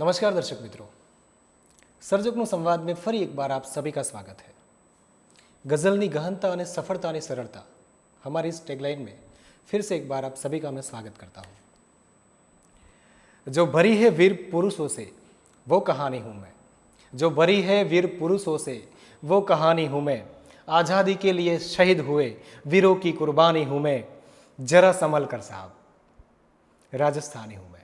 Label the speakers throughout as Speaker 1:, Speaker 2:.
Speaker 1: નમસ્કાર દર્શક મિત્રો, સર્જકનો સંવાદમાં ફરી એક बार आप सभी का स्वागत है। गज़लनी गहनता और सफलता और सरलता हमारी इस टैगलाइन में फिर से एक बार आप सभी का मैं स्वागत करता हूँ। जो भरी है वीर पुरुषों से वो कहानी हूँ मैं, जो भरी है वीर पुरुषों से वो कहानी हूँ मैं, आज़ादी के लिए शहीद हुए वीरों की कुर्बानी हूँ मैं, जरा संभल कर साहब राजस्थानी हूँ मैं।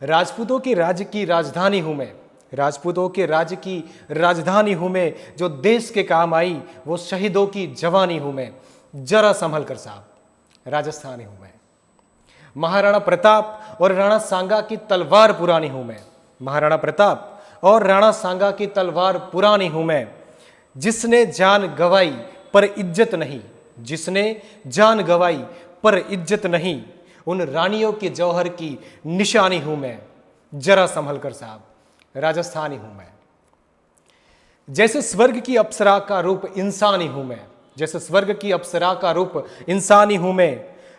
Speaker 1: राजपूतों के राज्य की राजधानी हूँ मैं, राजपूतों के राज्य की राजधानी हूँ मैं, जो देश के काम आई वो शहीदों की जवानी हूँ मैं, जरा संभल कर साहब राजस्थानी हूँ मैं। महाराणा प्रताप और राणा सांगा की तलवार पुरानी हूँ मैं, महाराणा प्रताप और राणा सांगा की तलवार पुरानी हूँ मैं। जिसने जान गवाई पर इज्जत नहीं, जिसने जान गवाई पर इज्जत नहीं, उन रानियों के जौहर की निशानी हूं मैं, जरा संभल कर साहब राजस्थानी हूं मैं। जैसे स्वर्ग की अप्सरा का रूप इंसानी हूं मैं, जैसे स्वर्ग की अप्सरा का रूप इंसानी हूं मैं,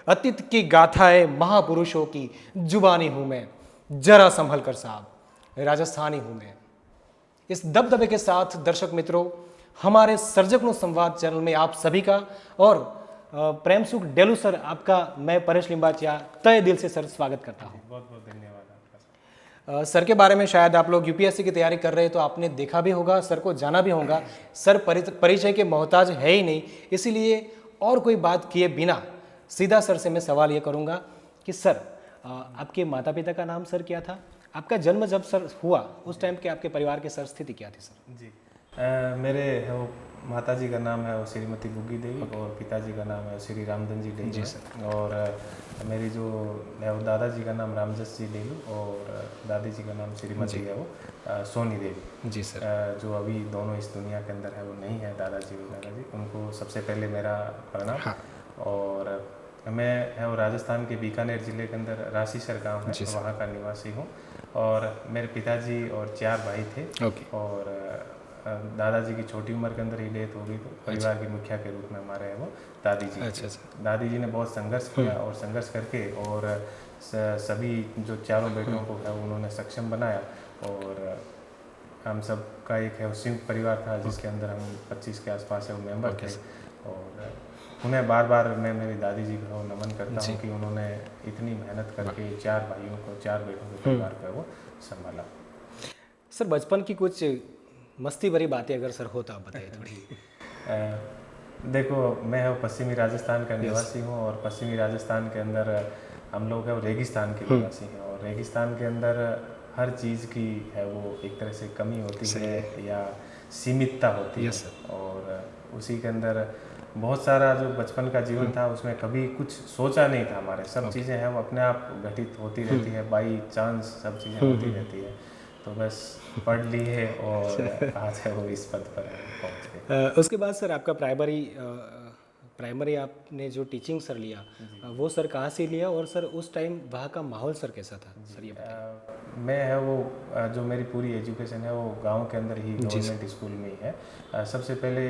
Speaker 1: अतीत की गाथाएं महापुरुषों की जुबानी हूं मैं, जरा संभल कर साहब राजस्थानी हूं मैं। इस दबदबे के साथ दर्शक मित्रों, हमारे सर्जकनो संवाद चैनल में आप सभी का और प्रेम सुख डेलू सर आपका मैं परेश लिंबाचिया तय दिल से सर स्वागत करता हूँ।
Speaker 2: बहुत बहुत धन्यवाद आपका।
Speaker 1: सर के बारे में शायद आप लोग यूपीएससी की तैयारी कर रहे हैं तो आपने देखा भी होगा, सर को जाना भी होगा। सर परिचय के मोहताज है ही नहीं, इसीलिए और कोई बात किए बिना सीधा सर से मैं सवाल ये करूँगा कि सर आपके माता पिता का नाम सर क्या था, आपका जन्म जब सर हुआ उस टाइम के आपके परिवार की सर स्थिति क्या थी सर?
Speaker 2: जी मेरे वो माताजी का नाम है वो श्रीमती बुग्गी देवी और पिताजी का नाम है श्री रामधन जी डेलू।
Speaker 1: जी सर।
Speaker 2: और मेरी जो है वो दादाजी का नाम रामजस जी डेलू और दादी जी का नाम श्रीमती है वो सोनी देवी।
Speaker 1: जी सर।
Speaker 2: जो अभी दोनों इस दुनिया के अंदर है वो नहीं है, दादाजी और दादाजी, उनको सबसे पहले मेरा प्रणाम।
Speaker 1: हाँ।
Speaker 2: और मैं है वो राजस्थान के बीकानेर ज़िले के अंदर राशीसर गाँव है, वहाँ का निवासी हूँ। और मेरे पिताजी और 4 भाई थे। और दादाजी की छोटी उम्र के अंदर ही डेथ हो गई, तो परिवार की मुखिया के रूप में हमारे वो दादी जी।
Speaker 1: अच्छा।
Speaker 2: दादी जी ने बहुत संघर्ष किया और संघर्ष करके और सभी जो 4 बेटों को है उन्होंने सक्षम बनाया। और हम सब का एक है संयुक्त परिवार था जिसके अंदर हम 25 के आसपास है वो मेंबर थे। और उन्हें बार बार मैं मेरी दादी जी को नमन करता हूँ कि उन्होंने इतनी मेहनत करके 4 भाइयों को 4 बेटों के परिवार को वो संभाला।
Speaker 1: सर बचपन की कुछ मस्ती भरी बातें अगर सर हो तो आप बताइए थोड़ी।
Speaker 2: देखो मैं है पश्चिमी राजस्थान का निवासी हूँ और पश्चिमी राजस्थान के अंदर हम लोग है वो रेगिस्तान के निवासी हैं। और रेगिस्तान के अंदर हर चीज़ की है वो एक तरह से कमी होती है या सीमितता होती है। और उसी के अंदर बहुत सारा जो बचपन का जीवन था उसमें कभी कुछ सोचा नहीं था हमारे, सब चीज़ें हैं वो अपने आप घटित होती रहती है, बाई चांस सब चीज़ें होती रहती है। तो बस पढ़ ली है और आज है वो इस पद पर पहुँच गए।
Speaker 1: उसके बाद सर आपका प्राइमरी आपने जो टीचिंग सर लिया वो सर कहाँ से लिया और सर उस टाइम वहाँ का माहौल सर कैसा था सर ये बताइए।
Speaker 2: मैं है वो जो मेरी पूरी एजुकेशन है वो गांव के अंदर ही गवर्नमेंट स्कूल में ही है। सबसे पहले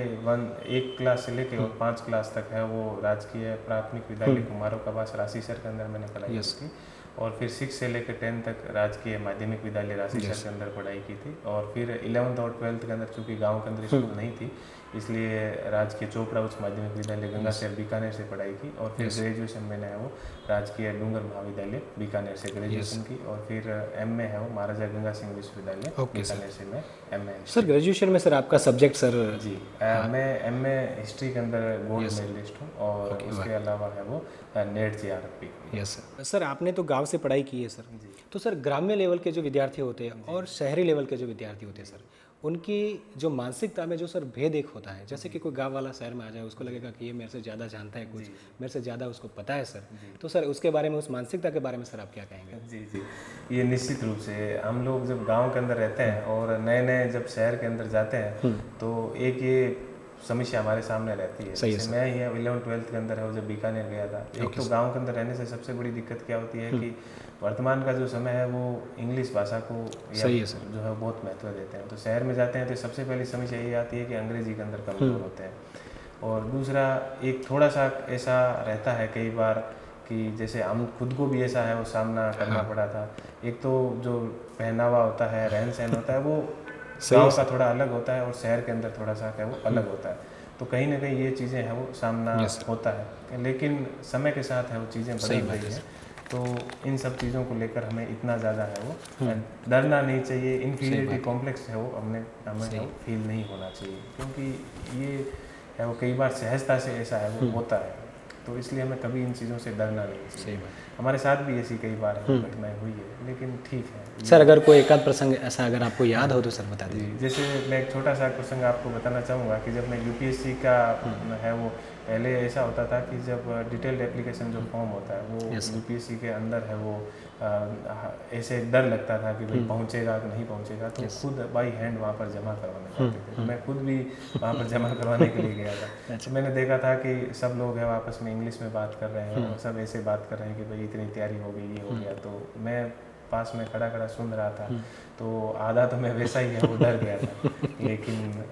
Speaker 2: 1 क्लास से लेकर और 5 क्लास तक है वो राजकीय प्राथमिक विद्यालय कुमारों का पास राशीसर के अंदर मैंने पढ़ाई की। और फिर 6 से लेकर 10 तक राजकीय माध्यमिक विद्यालय राशीसर के अंदर पढ़ाई की थी। और फिर 11th और 12th के अंदर चूँकि गांव के अंदर स्कूल नहीं थी इसलिए राजकीय चोपड़ा उच्च माध्यमिक विद्यालय गंगाशहर बीकानेर से पढ़ाई की। और फिर ग्रेजुएशन मैंने है वो राजकीय डूंगर महाविद्यालय बीकानेर से ग्रेजुएशन की। और फिर एमए है वो महाराजा गंगा सिंह विश्वविद्यालय बीकानेर से मैं एमए।
Speaker 1: सर ग्रेजुएशन में सर आपका सब्जेक्ट सर?
Speaker 2: जी मैं एमए हिस्ट्री के अंदर गोल्ड मेडलिस्ट हूँ और उसके अलावा है वो नेट JRF।
Speaker 1: Yes sir. आपने तो गांव से पढ़ाई की है सर, तो सर ग्राम्य लेवल के जो विद्यार्थी होते हैं और शहरी लेवल के जो विद्यार्थी होते हैं सर, उनकी जो मानसिकता में जो सर भेद एक होता है, जैसे कि कोई गांव वाला शहर में आ जाए उसको लगेगा कि ये मेरे से ज़्यादा जानता है, कुछ मेरे से ज़्यादा उसको पता है सर, तो सर उसके बारे में, उस मानसिकता के बारे में सर आप क्या कहेंगे?
Speaker 2: जी ये निश्चित रूप से हम लोग जब गाँव के अंदर रहते हैं और नए नए जब शहर के अंदर जाते हैं तो एक ये समस्या हमारे सामने रहती है। जैसे मैं ही 11th-12th के अंदर है वो जब बीकानेर गया था, एक तो गांव के अंदर रहने से सबसे बड़ी दिक्कत क्या होती है कि वर्तमान का जो समय है वो इंग्लिश भाषा को जो है बहुत महत्व देते हैं। तो शहर में जाते हैं तो सबसे पहली समस्या ये आती है कि अंग्रेजी के अंदर कमज़ोर होते हैं। और दूसरा एक थोड़ा सा ऐसा रहता है कई बार कि जैसे हम खुद को भी ऐसा है वो सामना करना पड़ा था। एक तो जो पहनावा होता है, रहन सहन होता है, वो गाँव का थोड़ा अलग होता है और शहर के अंदर थोड़ा सा क्या वो अलग होता है। तो कहीं ना कहीं ये चीज़ें हैं वो सामना होता है, लेकिन समय के साथ है वो चीज़ें बदल रही हैं। तो इन सब चीज़ों को लेकर हमें इतना ज़्यादा है वो डरना नहीं चाहिए, इन्फीरियरिटी कॉम्प्लेक्स है वो हमें फील नहीं होना चाहिए, क्योंकि ये है वो कई बार सहजता से ऐसा है वो होता है। तो इसलिए हमें कभी इन चीज़ों से डरना नहीं चाहिए। हमारे साथ भी ऐसी कई बार घटनाएं हुई है, लेकिन ठीक है।
Speaker 1: सर अगर कोई एक आध प्रसंग ऐसा अगर आपको याद हो तो सर बता दीजिए।
Speaker 2: जैसे मैं एक छोटा सा प्रसंग आपको बताना चाहूँगा कि जब मैं यूपीएससी का है वो पहले ऐसा होता था कि जब डिटेल्ड एप्लीकेशन जो फॉर्म होता है वो यूपीएससी के अंदर है वो ऐसे डर लगता था कि भाई पहुँचेगा कि नहीं पहुँचेगा, तो खुद बाई हैंड वहाँ पर जमा करवाने जाते थे। मैं खुद भी वहाँ पर जमा करवाने के लिए गया था। तो मैंने देखा था कि सब लोग हैं आपस में इंग्लिश में बात कर रहे हैं और सब ऐसे बात कर रहे हैं कि भाई इतनी तैयारी हो गई, ये हो गया। तो मैं पास में खड़ा खड़ा सुन रहा था, तो आधा तो मैं वैसा ही है वो डर गया था। लेकिन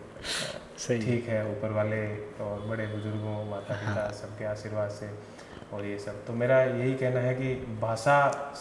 Speaker 2: ठीक है, ऊपर वाले और बड़े बुजुर्गों, माता पिता सबके आशीर्वाद से और ये सब। तो मेरा यही कहना है कि भाषा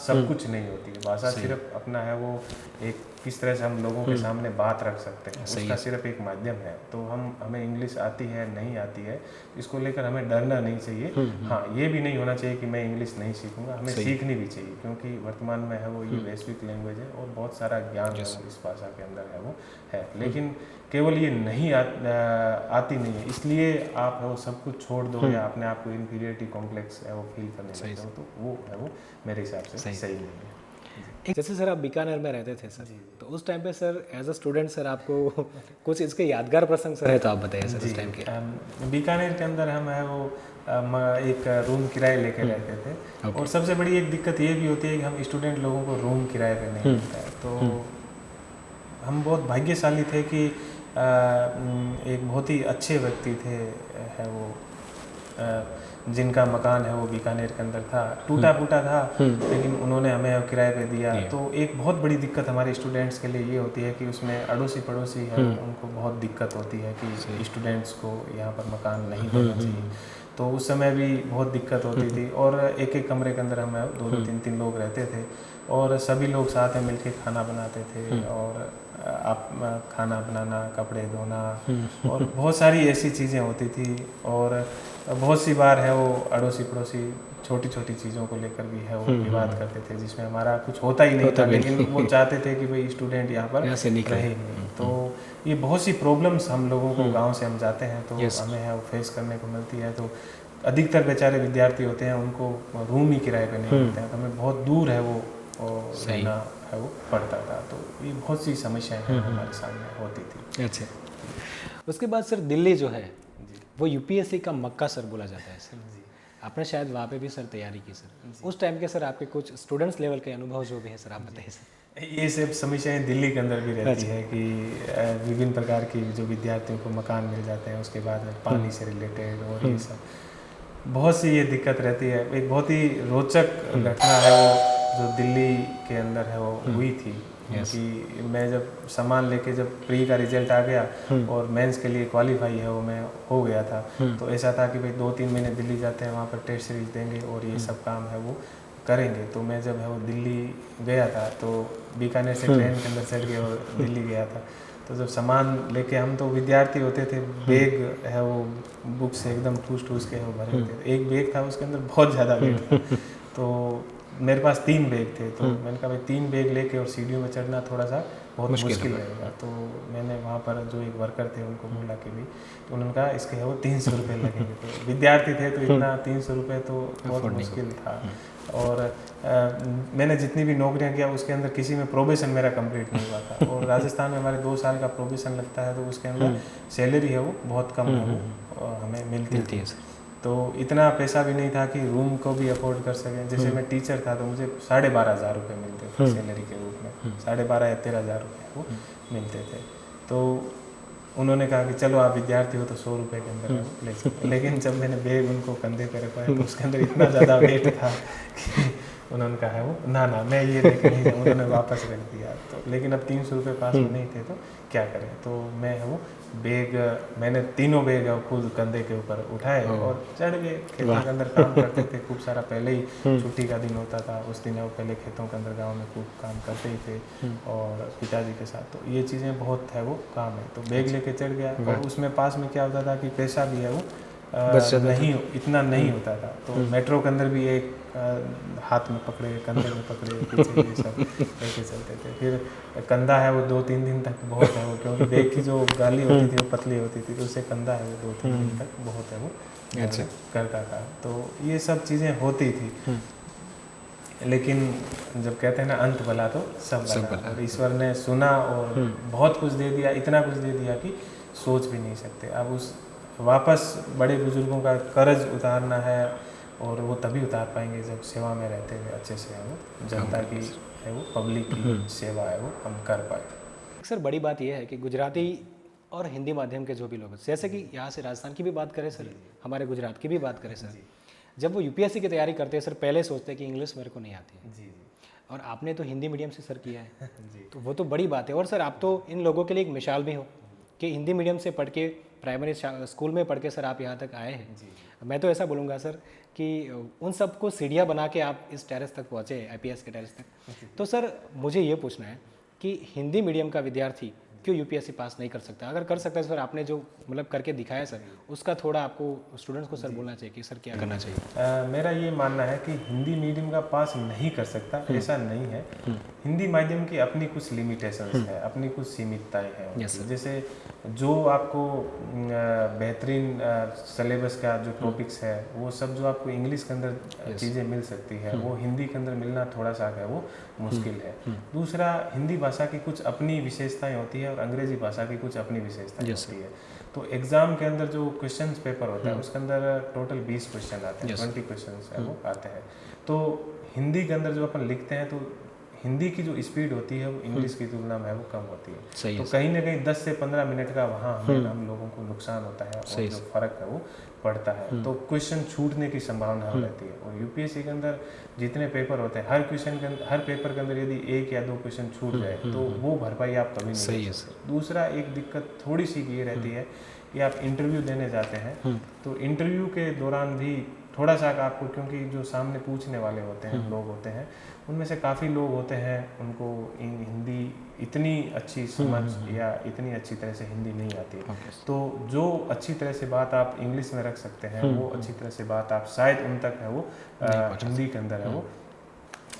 Speaker 2: सब कुछ नहीं होती है। भाषा सिर्फ अपना है वो एक किस तरह से हम लोगों के सामने बात रख सकते हैं, उसका सिर्फ एक माध्यम है। तो हमें इंग्लिश आती है नहीं आती है इसको लेकर हमें डरना नहीं चाहिए। हाँ, ये भी नहीं होना चाहिए कि मैं इंग्लिश नहीं सीखूंगा, हमें सीखनी भी चाहिए, क्योंकि वर्तमान में है वो ये वैश्विक लैंग्वेज है और बहुत सारा ज्ञान है वो इस भाषा के अंदर है वो है। लेकिन केवल ये नहीं आती नहीं है इसलिए आप है वो सब कुछ छोड़ दो या अपने आप को इन्फीरियरिटी कॉम्प्लेक्स है वो फील करने लगते हो, तो वो है वो मेरे हिसाब से सही नहीं है।
Speaker 1: जैसे सर आप बीकानेर में रहते थे सर, तो उस टाइम पे sir as a student sir आपको कुछ इसके यादगार प्रसंग सर है तो आप बताइए सर उस टाइम के।
Speaker 2: बीकानेर के अंदर हम है वो एक रूम किराए लेके रहते थे। और सबसे बड़ी एक दिक्कत ये भी होती है कि हम स्टूडेंट लोगों को रूम किराए पे नहीं मिलता है। तो हम बहुत भाग्यशाली थे कि एक बहुत ही अच्छे व्यक्ति थे है वो जिनका मकान है वो बीकानेर के अंदर था, टूटा फूटा था, लेकिन उन्होंने हमें किराए पे दिया। तो एक बहुत बड़ी दिक्कत हमारे स्टूडेंट्स के लिए ये होती है कि उसमें अड़ोसी पड़ोसी है उनको बहुत दिक्कत होती है कि स्टूडेंट्स को यहाँ पर मकान नहीं देना चाहिए। तो उस समय भी बहुत दिक्कत होती थी और एक एक कमरे के अंदर हम दो दो तीन तीन लोग रहते थे और सभी लोग साथ में मिलके खाना बनाते थे और आप खाना बनाना, कपड़े धोना और बहुत सारी ऐसी चीज़ें होती थी। और बहुत सी बार है वो अड़ोसी पड़ोसी छोटी छोटी चीज़ों को लेकर भी है वो विवाद करते थे जिसमें हमारा कुछ होता ही नहीं था, लेकिन वो चाहते थे कि भाई स्टूडेंट यहाँ पर रहे नहीं। तो ये बहुत सी प्रॉब्लम्स हम लोगों को गांव से हम जाते हैं तो हमें है वो फेस करने को मिलती है। तो अधिकतर बेचारे विद्यार्थी होते हैं उनको रूम ही किराए पे नहीं मिलते हैं, तो हमें बहुत दूर है वो रहना है वो पड़ता था। तो ये बहुत सी समस्याएं हमारे सामने होती थी।
Speaker 1: अच्छा, उसके बाद सर दिल्ली जो है वो यूपीएससी का मक्का सर बोला जाता है सर। आपने शायद वहाँ पे भी सर तैयारी की सर। उस टाइम के सर आपके कुछ स्टूडेंट्स लेवल के अनुभव जो भी है सर आप बताइए सर।
Speaker 2: ये सब समस्याएं दिल्ली के अंदर भी रहती है कि विभिन्न प्रकार की जो विद्यार्थियों को मकान मिल जाते हैं, उसके बाद पानी से रिलेटेड और ये सब बहुत सी ये दिक्कत रहती है। एक बहुत ही रोचक घटना है वो जो दिल्ली के अंदर है वो हुई थी कि मैं जब सामान लेके जब प्री का रिजल्ट आ गया और मेंस के लिए क्वालिफाई है वो मैं हो गया था, तो ऐसा था कि भाई 2-3 महीने दिल्ली जाते हैं, वहाँ पर टेस्ट सीरीज देंगे और ये सब काम है वो करेंगे। तो मैं जब है वो दिल्ली गया था तो बीकानेर से ट्रेन के अंदर चढ़ गया और दिल्ली गया था। तो जब सामान लेके हम तो विद्यार्थी होते थे, बैग है वो बुक से एकदम ठूस के वो भरे होते थे। एक बैग था उसके अंदर बहुत ज़्यादा वेट था, तो मेरे पास 3 बैग थे। तो मैंने कहा भाई 3 बैग लेके और सीढ़ियों में चढ़ना थोड़ा सा बहुत मुश्किल रहेगा। तो मैंने वहाँ पर जो एक वर्कर थे उनको बोला कि भाई, तो उन्होंने कहा इसके है वो 300 रुपये लगेंगे। तो विद्यार्थी थे तो इतना 300 रुपये तो बहुत मुश्किल था। और मैंने जितनी भी नौकरियां किया उसके अंदर किसी में प्रोबेशन मेरा कंप्लीट नहीं हुआ था। और राजस्थान में हमारे 2 साल का प्रोबेशन लगता है, तो उसके अंदर सैलरी है वो बहुत कम है वो हमें मिलती है। तो इतना पैसा भी नहीं था कि रूम को भी अफोर्ड कर सकें। जैसे मैं टीचर था तो मुझे 12,500 रुपये मिलते थे सैलरी के रूप में, 12,500 या 13,000 रुपये वो मिलते थे। तो उन्होंने कहा कि चलो आप विद्यार्थी हो तो 100 रुपये के अंदर ले सकते। लेकिन जब मैंने बैग उनको कंधे पे रखवाया तो उसके अंदर इतना ज़्यादा वेट था कि उन्होंने कहा है वो ना मैं ये लेके नहीं जाऊँ, उन्होंने वापस रख दिया। तो लेकिन अब 300 रुपये पास में नहीं थे तो क्या करें, तो मैं है वो बैग, मैंने तीनों बैग खुद कंधे के ऊपर उठाए और चढ़ गए। खेतों के अंदर काम करते थे खूब सारा, पहले ही छुट्टी का दिन होता था उस दिन, वो पहले खेतों के अंदर गांव में खूब काम करते ही थे और पिताजी के साथ, तो ये चीज़ें बहुत है वो काम है। तो बैग लेके चढ़ गया और उसमें पास में क्या होता था कि पैसा भी है वो नहीं इतना नहीं होता था। तो मेट्रो के अंदर भी एक हाथ में पकड़े, कंधे में पकड़े, पीछे ये सब लेके चलते थे। फिर कंधा है वो 2-3 दिन तक बहुत है वो, क्योंकि बैग की जो गाली होती थी वो पतली होती थी, तो उससे कंधा है वो 2-3 दिन तक बहुत है वो करता था। तो ये सब चीज़ें होती थी, लेकिन जब कहते हैं ना अंत भला तो सब भला, और ईश्वर ने सुना और बहुत कुछ दे दिया, इतना कुछ दे दिया कि सोच भी नहीं सकते। अब उस वापस बड़े बुजुर्गों का कर्ज उतारना है, और वो तभी उतार पाएंगे जब सेवा में रहते हुए अच्छे से है वो जनता की है वो पब्लिक की सेवा है वो हम कर पाए।
Speaker 1: सर बड़ी बात यह है कि गुजराती और हिंदी माध्यम के जो भी लोग, जैसे कि यहाँ से राजस्थान की भी बात करें सर, हमारे गुजरात की भी बात करें सर, जब वो यूपीएससी की तैयारी करते हैं सर, पहले सोचते हैं कि इंग्लिश मेरे को नहीं आती है जी, और आपने तो हिंदी मीडियम से सर किया है जी, तो वो तो बड़ी बात है। और सर आप तो इन लोगों के लिए एक मिसाल भी हो कि हिंदी मीडियम से पढ़ के, प्राइमरी स्कूल में पढ़ के सर आप यहाँ तक आए हैं जी। मैं तो ऐसा बोलूँगा सर कि उन सबको सीढ़ियाँ बना के आप इस टेरेस तक पहुँचे, आईपीएस के टेरेस तक। तो सर मुझे ये पूछना है कि हिंदी मीडियम का विद्यार्थी क्यों यूपीएससी पास नहीं कर सकता? अगर कर सकता है सर, आपने जो मतलब करके दिखाया सर, उसका थोड़ा आपको स्टूडेंट्स को सर बोलना चाहिए कि सर क्या करना चाहिए।
Speaker 2: मेरा ये मानना है कि हिंदी मीडियम का पास नहीं कर सकता ऐसा नहीं है। हिंदी माध्यम की अपनी कुछ लिमिटेशंस है, अपनी कुछ सीमितताएं हैं। जैसे जो आपको बेहतरीन सिलेबस का जो टॉपिक्स है वो सब जो आपको इंग्लिश के अंदर चीज़ें मिल सकती है, वो हिंदी के अंदर मिलना थोड़ा सा है वो मुश्किल है। दूसरा, हिंदी भाषा की कुछ अपनी विशेषताएं होती है और अंग्रेजी भाषा की कुछ अपनी विशेषताएं होती है। तो एग्ज़ाम के अंदर जो क्वेश्चन पेपर होता है उसके अंदर टोटल 20 क्वेश्चन आते हैं, 20 क्वेश्चन वो आते हैं। तो हिंदी के अंदर जो अपन लिखते हैं तो हिंदी की जो स्पीड होती है वो इंग्लिश की तुलना में वो कम होती है। तो कहीं ना कहीं 10 से 15 मिनट का वहाँ हम लोगों को नुकसान होता है और जो फ़र्क है वो पड़ता है। तो क्वेश्चन छूटने की संभावना रहती है। और यूपीएससी के अंदर जितने पेपर होते हैं, हर पेपर के अंदर यदि 1 या 2 क्वेश्चन छूट जाए तो वो भरपाई आप कभी नहीं कर सकते। दूसरा, एक दिक्कत थोड़ी सी ये रहती है कि आप इंटरव्यू देने जाते हैं तो इंटरव्यू के दौरान भी थोड़ा सा आपको, क्योंकि जो सामने पूछने वाले होते हैं लोग होते हैं, उनमें से काफ़ी लोग होते हैं उनको हिंदी इतनी अच्छी समझ या इतनी अच्छी तरह से हिंदी नहीं आती। तो जो अच्छी तरह से बात आप इंग्लिश में रख सकते हैं वो अच्छी तरह से बात आप शायद उन तक है वो हिंदी के अंदर है वो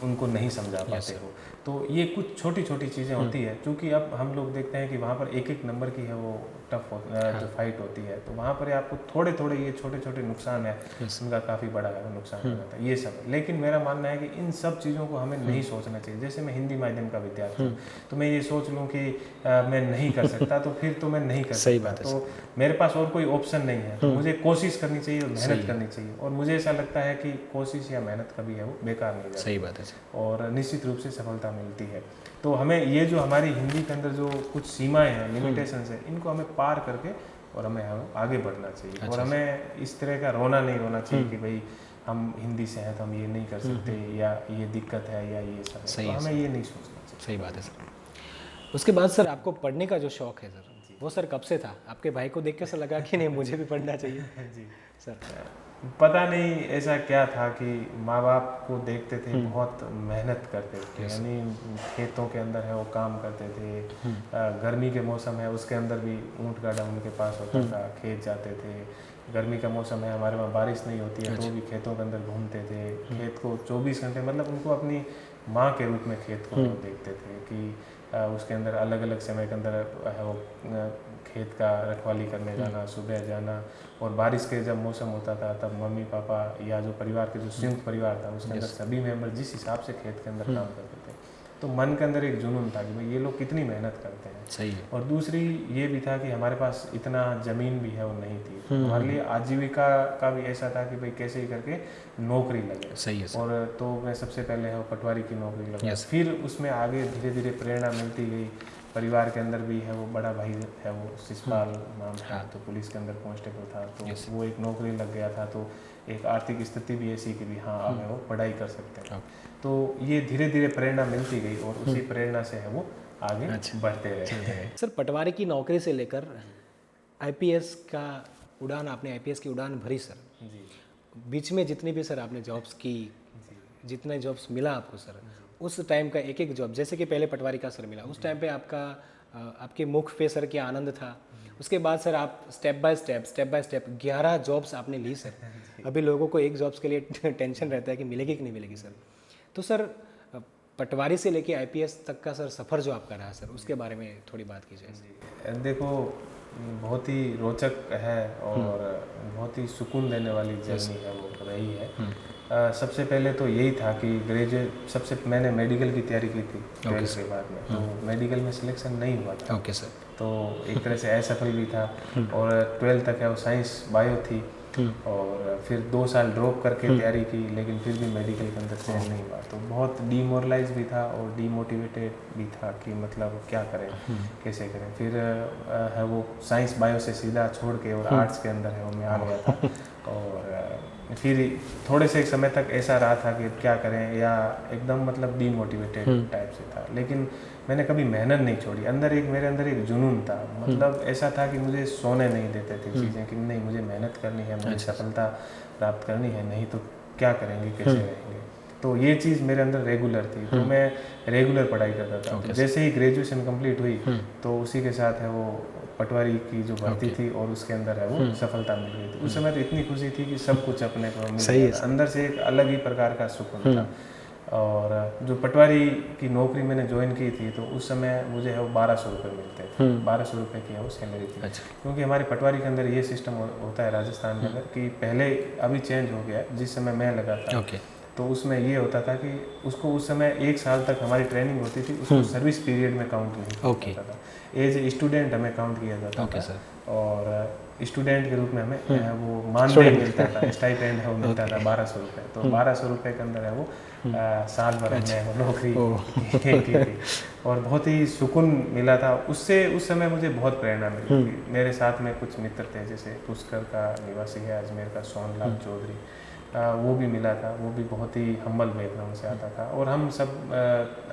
Speaker 2: उनको नहीं समझा पाते हो। तो ये कुछ छोटी छोटी चीज़ें होती है, क्योंकि अब हम लोग देखते हैं कि वहाँ पर एक नंबर की है वो टफ जो फाइट होती है, तो वहाँ पर आपको थोड़े थोड़े ये छोटे छोटे नुकसान है, उनका काफ़ी बड़ा है वो नुकसान हो जाता है ये सब। लेकिन मेरा मानना है कि इन सब चीज़ों को हमें नहीं सोचना चाहिए। जैसे मैं हिंदी माध्यम का विद्यार्थी हूँ तो मैं ये सोच लूँ कि मैं नहीं कर सकता, तो फिर तो मैं नहीं कर सकता, तो मेरे पास और कोई ऑप्शन नहीं है। तो मुझे कोशिश करनी चाहिए और मेहनत करनी चाहिए, और मुझे ऐसा लगता है कि कोशिश या मेहनत कभी है वो बेकार नहीं जाती।
Speaker 1: सही बात है
Speaker 2: और निश्चित रूप से सफलता मिलती है। तो हमें ये जो हमारी हिंदी के अंदर जो कुछ सीमाएं हैं, लिमिटेशंस हैं, इनको हमें पार करके और हमें आगे बढ़ना चाहिए। और हमें इस तरह का रोना नहीं रोना चाहिए कि भाई हम हिंदी से हैं तो हम ये नहीं कर सकते या ये दिक्कत है या ये सब है, तो हमें ये नहीं सोचना चाहिए।
Speaker 1: सही बात है सर। उसके बाद सर आपको पढ़ने का जो शौक़ है सर, वो सर कब से था? आपके भाई को देख के सर लगा कि नहीं मुझे भी पढ़ना चाहिए? जी
Speaker 2: सर, पता नहीं ऐसा क्या था कि माँ बाप को देखते थे बहुत मेहनत करते थे, यानी खेतों के अंदर है वो काम करते थे। गर्मी के मौसम है उसके अंदर भी ऊँट गाड़ा उनके पास होता था, खेत जाते थे। गर्मी का मौसम है, हमारे वहाँ बारिश नहीं होती है तो भी खेतों के अंदर घूमते थे। खेत को 24 घंटे, मतलब उनको अपनी माँ के रूप में खेत को देखते थे कि उसके अंदर अलग अलग समय के अंदर है वो खेत का रखवाली करने जाना, सुबह जाना। और बारिश के जब मौसम होता था तब मम्मी पापा या जो परिवार के जो संयुक्त परिवार था उसके अंदर सभी मेंबर जिस हिसाब से खेत के अंदर काम करते थे, तो मन के अंदर एक जुनून था कि भाई ये लोग कितनी मेहनत करते हैं।
Speaker 1: सही है।
Speaker 2: और दूसरी ये भी था कि हमारे पास इतना ज़मीन भी है वो नहीं थी, हमारे लिए आजीविका का भी ऐसा था कि भाई कैसे ही करके नौकरी लगे।
Speaker 1: सही है।
Speaker 2: और तो मैं सबसे पहले है पटवारी की नौकरी लगा, फिर उसमें आगे धीरे धीरे प्रेरणा मिलती गई परिवार के अंदर भी है वो बड़ा भाई है वो शिषपाल नाम था, तो पुलिस के अंदर कांस्टेबल था, तो वो एक नौकरी लग गया था, तो एक आर्थिक स्थिति भी ऐसी कि भी हाँ अब है वो पढ़ाई कर सकते हैं। तो ये धीरे धीरे प्रेरणा मिलती गई और उसी प्रेरणा से है वो आगे बढ़ते रहे।
Speaker 1: सर, पटवारी की नौकरी से लेकर आईपीएस का उड़ान, आपने आईपीएस की उड़ान भरी सर।
Speaker 2: जी।
Speaker 1: बीच में जितनी भी सर आपने जॉब्स की, जितने जॉब्स मिला आपको सर, उस टाइम का एक एक जॉब, जैसे कि पहले पटवारी का सर मिला, उस टाइम पे आपका आपके मुख पे सर क्या आनंद था। उसके बाद सर आप स्टेप बाय स्टेप 11 जॉब्स आपने ली सर। अभी लोगों को एक जॉब्स के लिए टेंशन रहता है कि मिलेगी कि नहीं मिलेगी सर। तो सर पटवारी से लेके आईपीएस तक का सर सफ़र जो आपका रहा सर, उसके बारे में थोड़ी बात कीजिए।
Speaker 2: देखो, बहुत ही रोचक है और बहुत ही सुकून देने वाली जर्नी है वो रही है। सबसे पहले तो यही था कि सबसे मैंने मेडिकल की तैयारी की थी 12th के बाद में, तो मेडिकल में सिलेक्शन नहीं हुआ था।
Speaker 1: Okay sir.
Speaker 2: तो एक तरह से असफल भी था। और 12th तक है वो साइंस बायो थी, और फिर 2 साल ड्रॉप करके तैयारी की, लेकिन फिर भी मेडिकल के अंदर चयन नहीं हुआ। तो बहुत डीमोरलाइज भी था और डीमोटिवेटेड भी था कि मतलब क्या करें, कैसे करें। फिर है वो साइंस बायो से सीधा छोड़ के और आर्ट्स के अंदर है वो मैं आ गया था। और फिर थोड़े से एक समय तक ऐसा रहा था कि क्या करें, या एकदम मतलब डीमोटिवेटेड टाइप से था। लेकिन मैंने कभी मेहनत नहीं छोड़ी। मेरे अंदर एक जुनून था, मतलब ऐसा था कि मुझे सोने नहीं देते थे चीज़ें, कि नहीं मुझे मेहनत करनी है, मुझे सफलता प्राप्त करनी है, नहीं तो क्या करेंगे, कैसे रहेंगे। तो ये चीज़ मेरे अंदर रेगुलर थी, तो मैं रेगुलर पढ़ाई करता था। तो जैसे ही ग्रेजुएशन कंप्लीट हुई तो उसी के साथ है वो पटवारी की जो भर्ती थी और उसके अंदर है वो सफलता मिल गई थी। उस समय तो इतनी खुशी थी कि सब कुछ अपने को मिल गया, अंदर से एक अलग ही प्रकार का सुकून था। और जो पटवारी की नौकरी मैंने ज्वाइन की थी तो उस समय मुझे है वो 1200 रुपये मिलते थे। 1200 रुपये की है वो सैलरी थी। क्योंकि हमारे पटवारी के अंदर ये सिस्टम होता है राजस्थान के अंदर कि पहले, अभी चेंज हो गया, जिस समय मैं लगा था तो उसमें ये होता था कि उसको उस समय 1 साल तक हमारी ट्रेनिंग होती थी, उसको सर्विस पीरियड में काउंट नहीं किया जाता था। एज ए स्टूडेंट हमें काउंट किया जाता था। और स्टूडेंट के रूप में हमें वो मानदेय मिलता था, स्टाइपेंड है वो मिलता था 1200 रुपये। तो 1200 रुपये के अंदर है वो साल भर में वो नौकरी की थी और बहुत ही सुकून मिला था उससे। उस समय मुझे बहुत प्रेरणा मिली थी। मेरे साथ में कुछ मित्र थे, जैसे पुष्कर का निवासी है अजमेर का सोनलाल चौधरी, वो भी मिला था। वो भी बहुत ही हम्बल बैकग्राउंड से आता था और हम सब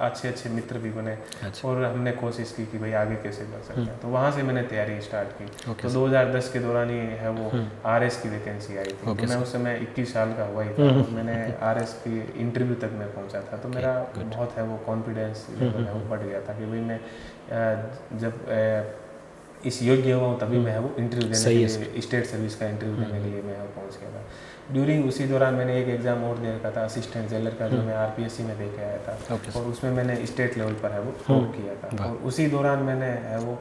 Speaker 2: अच्छे मित्र भी बने। और हमने कोशिश की कि भाई आगे कैसे बढ़ सकते हैं। तो वहाँ से मैंने तैयारी स्टार्ट की। तो 2010 के दौरान ही है वो आरएस की वैकेंसी आई थी। तो मैं उस समय 21 साल का हुआ ही था। मैंने आरएस की इंटरव्यू तक मैं पहुँचा था। तो मेरा बहुत है वो कॉन्फिडेंस लेवल है वो बढ़ गया था कि भाई मैं जब इस योग्य हुआ हूँ तभी मैं है वो इंटरव्यू देने के लिए, स्टेट सर्विस का इंटरव्यू देने के लिए मैं पहुँच गया था। ड्यूरिंग उसी दौरान मैंने एक एग्ज़ाम और दे रखा था असिस्टेंट जेलर का, जो मैं आरपीएससी में दे के आया था। और उसमें मैंने स्टेट लेवल पर है वो टॉप किया था। और उसी दौरान मैंने है वो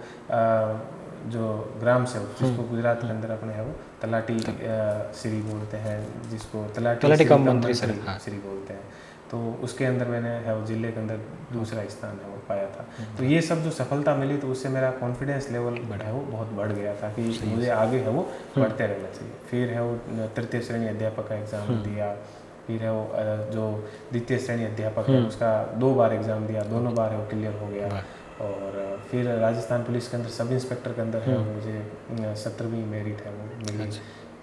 Speaker 2: जो ग्राम सेवक, जिसको गुजरात के अंदर अपने है वो तलाटी श्री बोलते हैं, जिसको तलाटी कम मंत्री श्री बोलते हैं, तो उसके अंदर मैंने है वो जिले के अंदर दूसरा स्थान है वो पाया था। तो ये सब जो सफलता मिली तो उससे मेरा कॉन्फिडेंस लेवल है वो बहुत बढ़ गया था कि मुझे आगे है वो बढ़ते रहना चाहिए। फिर है वो तृतीय श्रेणी अध्यापक का एग्ज़ाम दिया। फिर है वो जो द्वितीय श्रेणी अध्यापक है उसका 2 बार एग्ज़ाम दिया, दोनों बार है वो क्लियर हो गया। और फिर राजस्थान पुलिस के अंदर सब इंस्पेक्टर के अंदर है मुझे 17वीं मेरिट है वो मिली।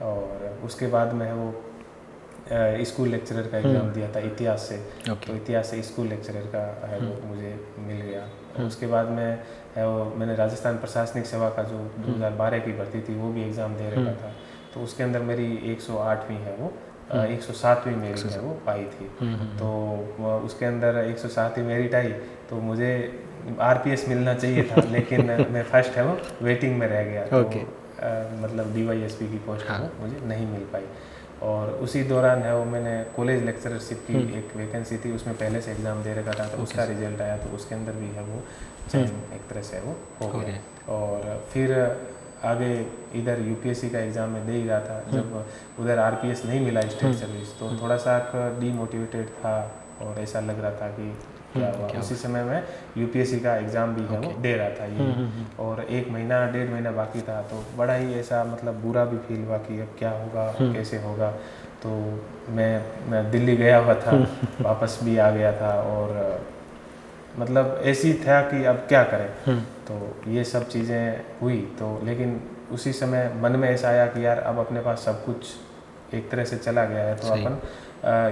Speaker 2: और उसके बाद में है वो स्कूल लेक्चरर का एग्ज़ाम दिया था इतिहास से। तो इतिहास से स्कूल लेक्चरर का है वो मुझे मिल गया। उसके बाद में है वो मैंने राजस्थान प्रशासनिक सेवा का जो 2012 की भर्ती थी वो भी एग्ज़ाम दे रखा था। तो उसके अंदर मेरी 108वीं है वो 107वीं मेरिट है वो पाई थी। तो उसके अंदर 107वीं मेरिट आई तो मुझे आरपीएस मिलना चाहिए था, लेकिन मैं फर्स्ट है वो वेटिंग में रह गया। तो मतलब डीवाईएसपी की पोस्ट है वो मुझे नहीं मिल पाई। और उसी दौरान है वो मैंने कॉलेज लेक्चरशिप की एक वैकेंसी थी, उसमें पहले से एग्ज़ाम दे रखा था। तो उसका रिजल्ट आया तो उसके अंदर भी है वो एक तरह से वो हो गया। और फिर आगे इधर यूपीएससी का एग्ज़ाम में दे ही रहा था। जब उधर आरपीएस नहीं मिला स्टेट सर्विस तो थोड़ा सा डीमोटिवेटेड था और ऐसा लग रहा था कि क्या हुआ। उसी समय में यूपीएससी का एग्ज़ाम भी है वो दे रहा था ये। और 1 महीना 1.5 महीना बाकी था तो बड़ा ही ऐसा मतलब बुरा भी फील हुआ कि अब क्या होगा, कैसे होगा। तो मैं दिल्ली गया हुआ था, वापस भी आ गया था। और मतलब ऐसी था कि अब क्या करें। तो ये सब चीज़ें हुई, तो लेकिन उसी समय मन में ऐसा आया कि यार अब अपने पास सब कुछ एक तरह से चला गया है, तो अपन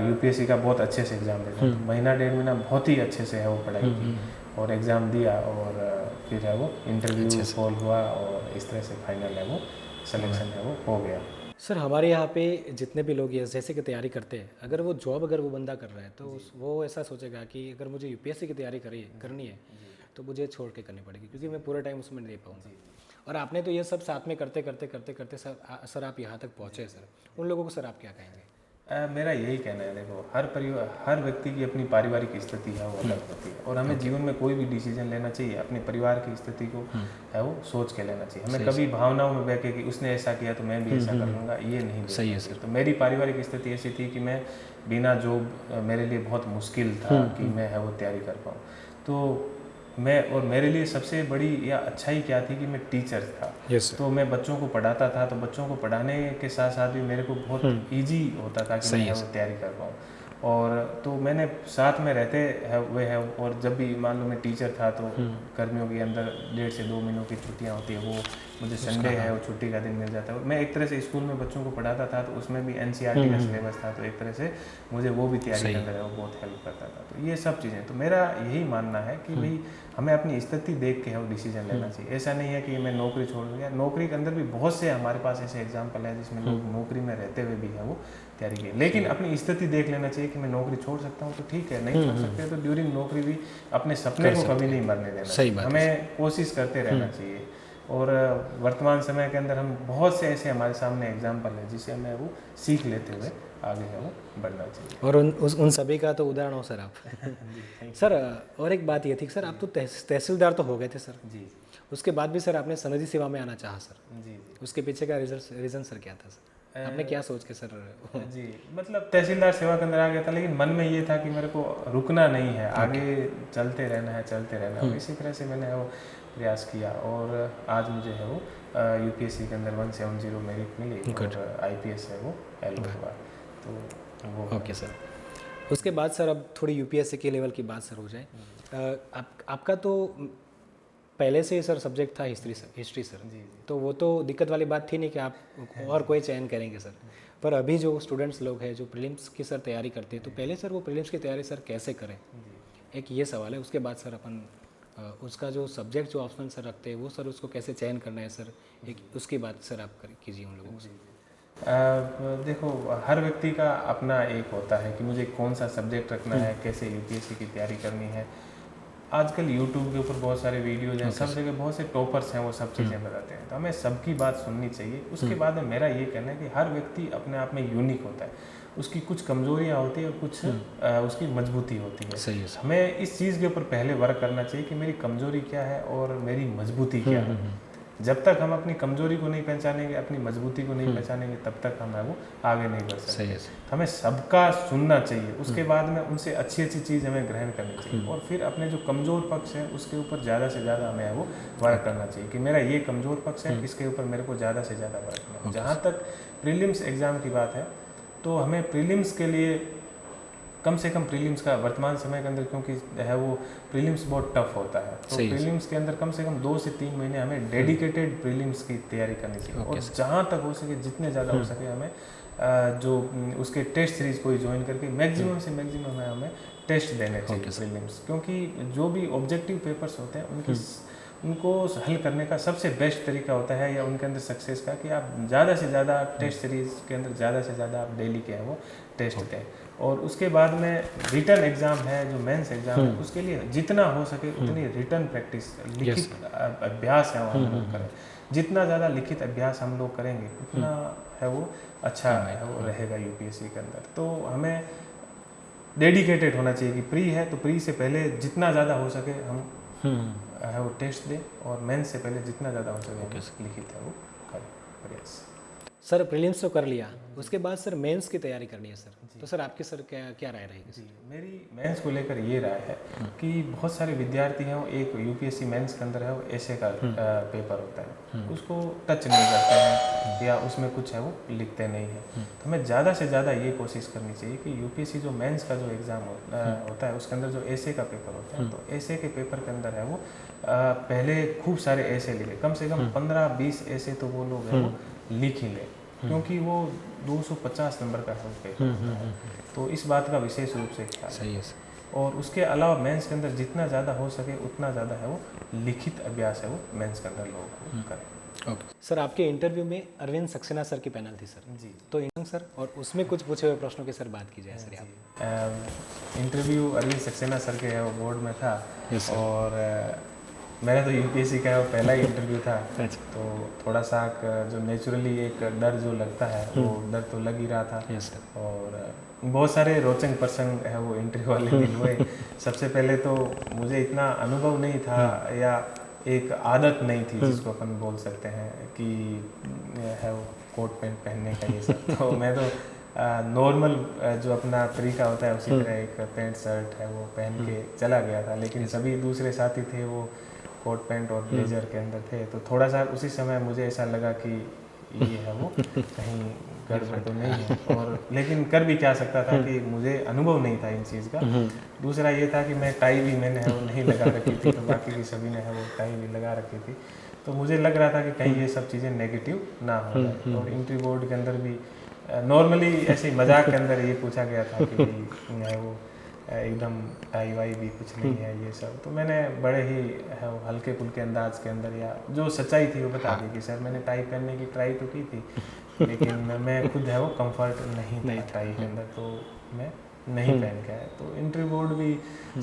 Speaker 2: यूपीएससी का बहुत अच्छे से एग्ज़ाम देते हैं। तो महीना 1.5 महीना बहुत ही अच्छे से है वो पढ़ाई की और एग्ज़ाम दिया, और फिर है वो इंटरव्यू कॉल हुआ, और इस तरह से फाइनल है वो सिलेक्शन है वो हो गया।
Speaker 1: सर हमारे यहाँ पे जितने भी लोग ये जैसे की तैयारी करते हैं, अगर वो जॉब अगर वो बंदा कर रहा है तो वो ऐसा सोचेगा कि अगर मुझे यूपीएससी की तैयारी करनी है तो मुझे छोड़ के करनी पड़ेगी, क्योंकि मैं पूरा टाइम उसमें नहीं दे पाऊँगा। और आपने तो ये सब साथ में करते करते सर आप यहाँ तक पहुँचे। सर उन लोगों को सर आप क्या कहेंगे?
Speaker 2: मेरा यही कहना है, देखो हर व्यक्ति की अपनी पारिवारिक स्थिति है वो अलग होती है, और हमें जीवन में कोई भी डिसीजन लेना चाहिए अपने परिवार की स्थिति को है वो सोच के लेना चाहिए। हमें कभी भावनाओं में बह के कि उसने ऐसा किया तो मैं भी ऐसा कर लूँगा, ये नहीं
Speaker 1: सही है सर।
Speaker 2: तो मेरी पारिवारिक स्थिति ऐसी थी कि मैं बिना जॉब मेरे लिए बहुत मुश्किल था कि मैं है वो तैयारी कर पाऊँ। तो और मेरे लिए सबसे बड़ी या अच्छाई क्या थी कि मैं टीचर था। तो मैं बच्चों को पढ़ाता था, तो बच्चों को पढ़ाने के साथ साथ भी मेरे को बहुत इजी होता था कि मैं वो तैयारी कर पाऊँ। और तो मैंने साथ में रहते हुए हैं, और जब भी मान लो मैं टीचर था तो गर्मियों के अंदर 1.5 से 2 महीनों की छुट्टियाँ होती है, वो मुझे संडे है वो छुट्टी का दिन मिल जाता है। मैं एक तरह से स्कूल में बच्चों को पढ़ाता था, तो उसमें भी एनसीईआरटी का सिलेबस था, तो एक तरह से मुझे वो भी तैयारी के अंदर है वो बहुत हेल्प करता था। तो ये सब चीज़ें, तो मेरा यही मानना है कि भाई हमें अपनी स्थिति देख के है वो डिसीजन लेना चाहिए। ऐसा नहीं है कि मैं नौकरी छोड़ दूँगा। नौकरी के अंदर भी बहुत से हमारे पास ऐसे एग्जाम्पल है जिसमें लोग नौकरी में रहते हुए भी है वो तैयारी की, लेकिन अपनी स्थिति देख लेना चाहिए कि मैं नौकरी छोड़ सकता हूँ तो ठीक है, नहीं छोड़ सकते तो ड्यूरिंग नौकरी भी अपने सपने को कभी नहीं मरने देना चाहिए। हमें कोशिश करते रहना चाहिए। और वर्तमान समय के अंदर हम बहुत से ऐसे हमारे सामने एग्जाम्पल है जिसे हमें वो सीख लेते हुए आगे है वो बढ़ना चाहिए।
Speaker 1: और उन सभी का तो उदाहरण हो सर आप। सर और एक बात ये थी सर, आप तो तहसीलदार तो हो गए थे सर
Speaker 2: जी।
Speaker 1: उसके बाद भी सर आपने सनदी सेवा में आना चाहा सर।
Speaker 2: जी।
Speaker 1: उसके पीछे का रीज़न सर क्या था सर? आपने क्या सोच के सर?
Speaker 2: जी, मतलब तहसीलदार सेवा के अंदर आ गया था, लेकिन मन में ये था कि मेरे को रुकना नहीं है, आगे चलते रहना है। इसी तरह से मैंने वो प्रयास किया, और आज मुझे है वो यूपीएससी के अंदर 170 मेरिट मिली और आईपीएस है वो एल हुआ। तो वो
Speaker 1: ओके सर। उसके बाद सर अब थोड़ी यूपीएससी के लेवल की बात सर हो जाए। आपका तो पहले से ही सर सब्जेक्ट था हिस्ट्री सर।
Speaker 2: जी।
Speaker 1: तो वो तो दिक्कत वाली बात थी नहीं कि आप और कोई चयन करेंगे सर। पर अभी जो स्टूडेंट्स लोग हैं जो प्रीलिम्स की सर तैयारी करते हैं, तो पहले सर वो प्रीलिम्स की तैयारी सर कैसे करें, एक ये सवाल है। उसके बाद सर अपन उसका जो सब्जेक्ट जो ऑप्शनल सर रखते हैं वो सर उसको कैसे चयन करना है सर, एक उसकी बात सर आप कीजिए उन लोगों से।
Speaker 2: देखो, हर व्यक्ति का अपना एक होता है कि मुझे कौन सा सब्जेक्ट रखना है, कैसे यूपीएससी की तैयारी करनी है। आजकल यूट्यूब के ऊपर बहुत सारे वीडियोज हैं, सब जगह बहुत से टॉपर्स हैं, वो सब चीज़ें बताते हैं, तो हमें सबकी बात सुननी चाहिए। उसके बाद में मेरा ये कहना है कि हर व्यक्ति अपने आप में यूनिक होता है, उसकी कुछ कमजोरियाँ होती है और कुछ उसकी मजबूती होती है।
Speaker 1: सही है।
Speaker 2: हमें इस चीज़ के ऊपर पहले वर्क करना चाहिए कि मेरी कमजोरी क्या है और मेरी मजबूती क्या है। जब तक हम अपनी कमजोरी को नहीं पहचानेंगे, अपनी मजबूती को नहीं पहचानेंगे, तब तक हम वो आगे नहीं बढ़ सकते। हमें सबका सुनना चाहिए, उसके बाद में उनसे अच्छी अच्छी चीज़ हमें ग्रहण करनी चाहिए, और फिर अपने जो कमज़ोर पक्ष है उसके ऊपर ज़्यादा से ज़्यादा हमें वो वर्क करना चाहिए कि मेरा ये कमज़ोर पक्ष है, इसके ऊपर मेरे को ज़्यादा से ज़्यादा वर्क करना है। जहाँ तक प्रीलिम्स एग्ज़ाम की बात है, तो हमें प्रीलिम्स के लिए कम से कम प्रीलिम्स का वर्तमान समय के अंदर, क्योंकि है वो प्रीलिम्स बहुत टफ होता है, तो प्रीलिम्स के अंदर कम से कम 2 से 3 महीने हमें डेडिकेटेड प्रीलिम्स की तैयारी करनी चाहिए। और जहाँ तक हो सके, जितने ज़्यादा हो सके, हमें जो उसके टेस्ट सीरीज कोई ज्वाइन करके मैक्सिमम से मैक्सिमम हमें टेस्ट देने चाहिए प्रीलिम्स, क्योंकि जो भी ऑब्जेक्टिव पेपर्स होते हैं उनको हल करने का सबसे बेस्ट तरीका होता है, या उनके अंदर सक्सेस का, कि आप ज़्यादा से ज़्यादा टेस्ट सीरीज के अंदर ज़्यादा से ज़्यादा आप डेली के हैं वो टेस्ट दें। और उसके बाद में रिटर्न एग्ज़ाम है, जो मेंस एग्ज़ाम है, उसके लिए जितना हो सके उतनी रिटर्न प्रैक्टिस, लिखित अभ्यास है वो हम लोग करें। जितना ज़्यादा लिखित अभ्यास हम लोग करेंगे उतना है वो अच्छा है वो रहेगा यूपीएससी के अंदर। तो हमें डेडिकेटेड होना चाहिए कि प्री है तो प्री से पहले जितना ज़्यादा हो सके हम है वो टेस्ट दें, और मेंस से पहले जितना ज़्यादा हो सके लिखित है वो करें प्रयास।
Speaker 1: सर प्रीलिम्स तो कर लिया, उसके बाद सर मेंस की तैयारी करनी है सर, तो सर आपकी सर क्या क्या राय रहेगी?
Speaker 2: जी, मेरी मेंस को लेकर ये राय है कि बहुत सारे विद्यार्थी हैं, वो एक यूपीएससी मेंस के अंदर है वो ऐसे का पेपर होता है, उसको टच नहीं करते हैं या उसमें कुछ है वो लिखते नहीं हैं। तो हमें ज़्यादा से ज़्यादा ये कोशिश करनी चाहिए कि यूपीएससी जो मेंस का जो एग्ज़ाम होता है उसके अंदर जो ऐसे का पेपर होता है, तो ऐसे के पेपर के अंदर है वो पहले खूब सारे ऐसे लिखे, कम से कम 15-20 ऐसे तो वो लोग हैं वो लिख ही लें, क्योंकि वो 250 नंबर का है पेपर होता है। तो इस बात का विशेष रूप से ख्याल
Speaker 1: सही है सर।
Speaker 2: और उसके अलावा मेंस के अंदर जितना ज़्यादा हो सके उतना ज़्यादा है वो लिखित अभ्यास है वो मेंस के अंदर लोगों को करें।
Speaker 1: ओके सर, आपके इंटरव्यू में अरविंद सक्सेना सर की पैनल थी सर
Speaker 2: जी,
Speaker 1: तो सर, और उसमें कुछ पूछे हुए प्रश्नों की सर बात की जाए सर आप।
Speaker 2: इंटरव्यू अरविंद सक्सेना सर के है वो बोर्ड में था
Speaker 1: Yes, sir.
Speaker 2: और मेरा तो यूपीएससी का है वो पहला ही इंटरव्यू था,
Speaker 1: अच्छा।
Speaker 2: तो थोड़ा सा जो नेचुरली एक डर जो लगता है वो डर तो लग ही रहा था।
Speaker 1: Yes sir.
Speaker 2: और बहुत सारे रोचक प्रसंग है वो इंटरव्यू वाले दिन हुए। सबसे पहले तो मुझे इतना अनुभव नहीं था या एक आदत नहीं थी जिसको अपन बोल सकते हैं कि है वो कोट पैंट पहनने का ये सब। तो मैं तो नॉर्मल जो अपना तरीका होता है उसी तरह एक पैंट शर्ट है वो पहन के चला गया था, लेकिन सभी दूसरे साथी थे वो कोट पैंट और ब्लेजर के अंदर थे। तो थोड़ा सा उसी समय मुझे ऐसा लगा कि ये है वो कहीं गड़बड़ तो नहीं है, और लेकिन कर भी क्या सकता था कि मुझे अनुभव नहीं था इन चीज़ का। दूसरा ये था कि मैं टाई भी मैंने है वो नहीं लगा रखी थी, तो बाकी की सभी ने है वो टाई भी लगा रखी थी। तो मुझे लग रहा था कि कहीं ये सब चीज़ें नेगेटिव ना हो जाए। और इंट्री बोर्ड के अंदर भी नॉर्मली ऐसे ही मजाक के अंदर ये पूछा गया था कि वो एकदम टाई वाई भी कुछ नहीं है ये सब। तो मैंने बड़े ही है वो हल्के फुल्के अंदाज के अंदर या जो सच्चाई थी वो बता दी कि सर मैंने टाई पहनने की ट्राई तो की थी, लेकिन मैं खुद है वो कंफर्ट नहीं था टाई के अंदर, तो मैं नहीं पहन के आया। तो इंट्री बोर्ड भी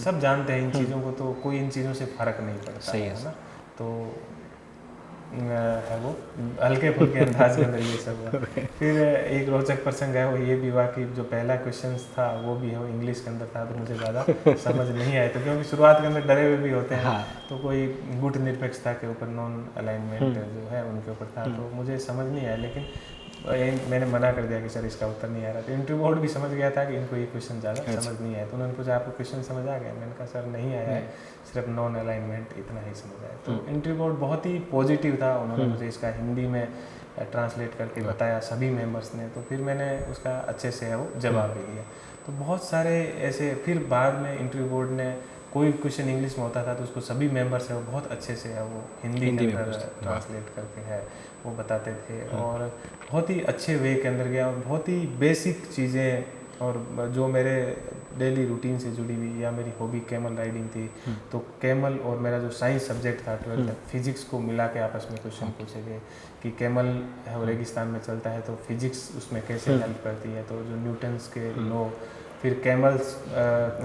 Speaker 2: सब जानते हैं इन चीज़ों को, तो कोई इन चीज़ों से फ़र्क नहीं पड़ता है ना। तो है वो हल्के फुल्के अंदाज के अंदर ये सब हुआ। फिर एक रोचक प्रसंग है वो ये भी हुआ कि जो पहला क्वेश्चन था वो भी है वो इंग्लिश के अंदर था, तो मुझे ज़्यादा समझ नहीं आया। तो क्योंकि शुरुआत के अंदर डरे हुए भी होते हैं, तो कोई गुट निरपेक्षता के ऊपर नॉन अलाइनमेंट जो है उनके ऊपर था, तो मुझे समझ नहीं आया। लेकिन मैंने मना कर दिया कि सर इसका उत्तर नहीं आ रहा। तो इंटरव्यू बोर्ड भी समझ गया था कि इनको ये क्वेश्चन ज़्यादा समझ नहीं आया, तो उन्होंने पूछा आपको क्वेश्चन समझ आ गया? मैंने कहा सर नहीं आया है, सिर्फ नॉन अलाइनमेंट इतना ही समझ आया। तो इंटरव्यू बोर्ड बहुत ही पॉजिटिव था, उन्होंने मुझे इसका हिंदी में ट्रांसलेट करके बताया सभी मेंबर्स ने, तो फिर मैंने उसका अच्छे से है वो जवाब भी दिया। तो बहुत सारे ऐसे फिर बाद में इंटरव्यू बोर्ड ने कोई क्वेश्चन इंग्लिश में होता था तो उसको सभी मेंबर्स है वो बहुत अच्छे से है वो हिंदी के अंदर ट्रांसलेट करके है वो बताते थे, और बहुत ही अच्छे वे के अंदर गया, और बहुत ही बेसिक चीज़ें और जो मेरे डेली रूटीन से जुड़ी हुई, या मेरी हॉबी कैमल राइडिंग थी, तो कैमल और मेरा जो साइंस सब्जेक्ट था 12th फिजिक्स को मिला के आपस में क्वेश्चन पूछे गए कि कैमल है वो रेगिस्तान में चलता है तो फिजिक्स उसमें कैसे हेल्प करती है। तो जो न्यूटन्स के लॉ, फिर कैमल्स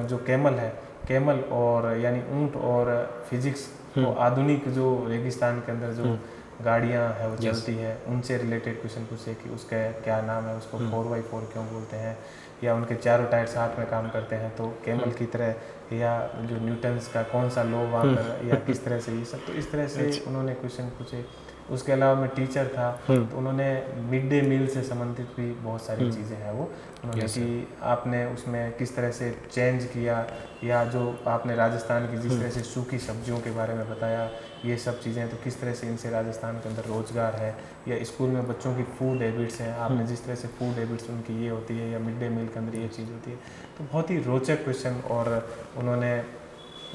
Speaker 2: जो कैमल है, कैमल और यानी ऊंट और फिजिक्स को आधुनिक जो रेगिस्तान के अंदर जो गाड़ियाँ है वो चलती है उनसे रिलेटेड क्वेश्चन पूछे कि उसका क्या नाम है, उसको 4x4 क्यों बोलते हैं, या उनके चारों टायर साथ में काम करते हैं तो कैमल की तरह, या जो न्यूटन्स का कौन सा लॉ वहाँ पर, या किस तरह से ये सब। तो इस तरह से उन्होंने क्वेश्चन पूछे। उसके अलावा मैं टीचर था तो उन्होंने मिड डे मील से संबंधित भी बहुत सारी चीज़ें हैं वो उन्होंने कि आपने उसमें किस तरह से चेंज किया, या जो आपने राजस्थान की जिस तरह से सूखी सब्जियों के बारे में बताया, ये सब चीज़ें, तो किस तरह से इनसे राजस्थान के अंदर रोज़गार है, या स्कूल में बच्चों की फूड हैबिट्स हैं, आपने जिस तरह से फूड हैबिट्स उनकी ये होती है, या मिड डे मील के अंदर ये चीज़ होती है। तो बहुत ही रोचक क्वेश्चन, और उन्होंने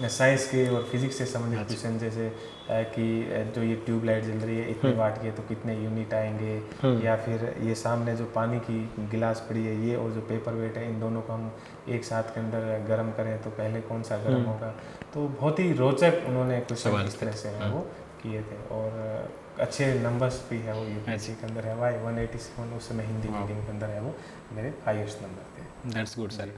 Speaker 2: साइंस के और फिजिक्स से संबंधित क्वेश्चन जैसे कि जो ये ट्यूबलाइट जल रही है इतने वाट की है तो कितने यूनिट आएंगे, या फिर ये सामने जो पानी की गिलास पड़ी है ये और जो पेपर वेट है इन दोनों को हम एक साथ के अंदर गर्म करें तो पहले कौन सा गर्म होगा। तो बहुत ही रोचक उन्होंने क्वेश्चन इस तरह से है वो किए थे, और अच्छे नंबर्स भी है वो यूपीएससी के अंदर है वाई 187 उस समय हिंदी मीडियम के अंदर है वो मेरे हाईएस्ट नंबर थे।
Speaker 1: That's good sir.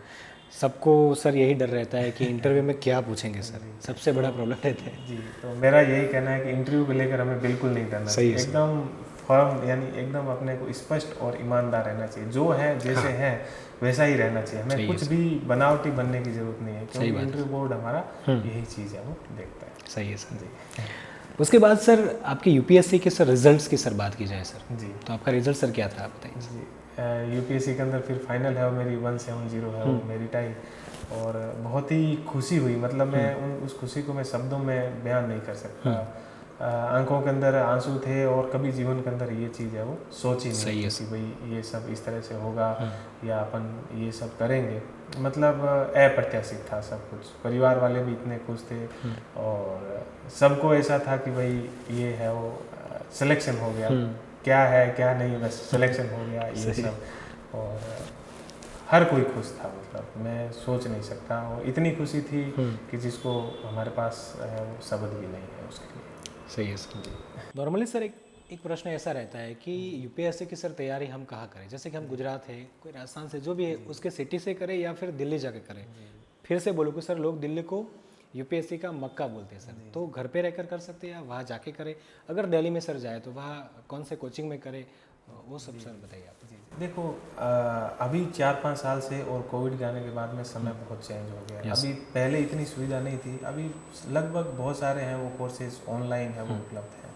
Speaker 1: सबको सर यही डर रहता है कि इंटरव्यू में क्या पूछेंगे सर, सबसे बड़ा प्रॉब्लम रहता है
Speaker 2: जी। तो मेरा यही कहना है कि इंटरव्यू को लेकर हमें बिल्कुल नहीं डरना चाहिए, एकदम फर्म यानी एकदम अपने को स्पष्ट और ईमानदार रहना चाहिए, जो है जैसे है वैसा ही रहना चाहिए, हमें कुछ भी बनावटी बनने की जरूरत नहीं है, क्योंकि इंटरव्यू बोर्ड हमारा यही चीज़ है वो देखता है।
Speaker 1: सही है सर
Speaker 2: जी।
Speaker 1: उसके बाद सर आपके यूपीएससी के सर रिजल्ट्स की सर बात की जाए सर,
Speaker 2: जी
Speaker 1: तो आपका रिजल्ट सर क्या था आप बताइए।
Speaker 2: जी यूपीएससी के अंदर फिर फाइनल है वो मेरी 170 है वो मेरी टाई, और बहुत ही खुशी हुई, मतलब मैं उस खुशी को मैं शब्दों में बयान नहीं कर सकता। आंखों के अंदर आंसू थे, और कभी जीवन के अंदर ये चीज़ है वो सोची नहीं थी कि भाई ये सब इस तरह से होगा या अपन ये सब करेंगे। मतलब अप्रत्याशित था सब कुछ, परिवार वाले भी इतने खुश थे, और सबको ऐसा था कि भाई ये है वो सिलेक्शन हो गया, क्या है क्या नहीं, बस सिलेक्शन हो गया ये सब, और हर कोई खुश था, मतलब मैं सोच नहीं सकता। और इतनी खुशी थी कि जिसको हमारे पास वो शब्द भी नहीं है उसके लिए।
Speaker 1: सही है सर। नॉर्मली सर एक प्रश्न ऐसा रहता है कि यूपीएससी की सर तैयारी हम कहाँ करें, जैसे कि हम गुजरात है, कोई राजस्थान से, जो भी है उसके सिटी से करें या फिर दिल्ली जाके करें। फिर से बोलो कि सर लोग दिल्ली को यूपीएससी का मक्का बोलते हैं सर, तो घर पे रहकर कर सकते हैं या वहाँ जाके करें। अगर दिल्ली में सर जाए तो वहाँ कौन से कोचिंग में करे, वो सब सर बताइए आप।
Speaker 2: देखो अभी 4-5 साल से और कोविड के आने के बाद में समय बहुत चेंज हो गया है। अभी पहले इतनी सुविधा नहीं थी, अभी लगभग बहुत सारे हैं वो कोर्सेज ऑनलाइन है वो उपलब्ध हैं,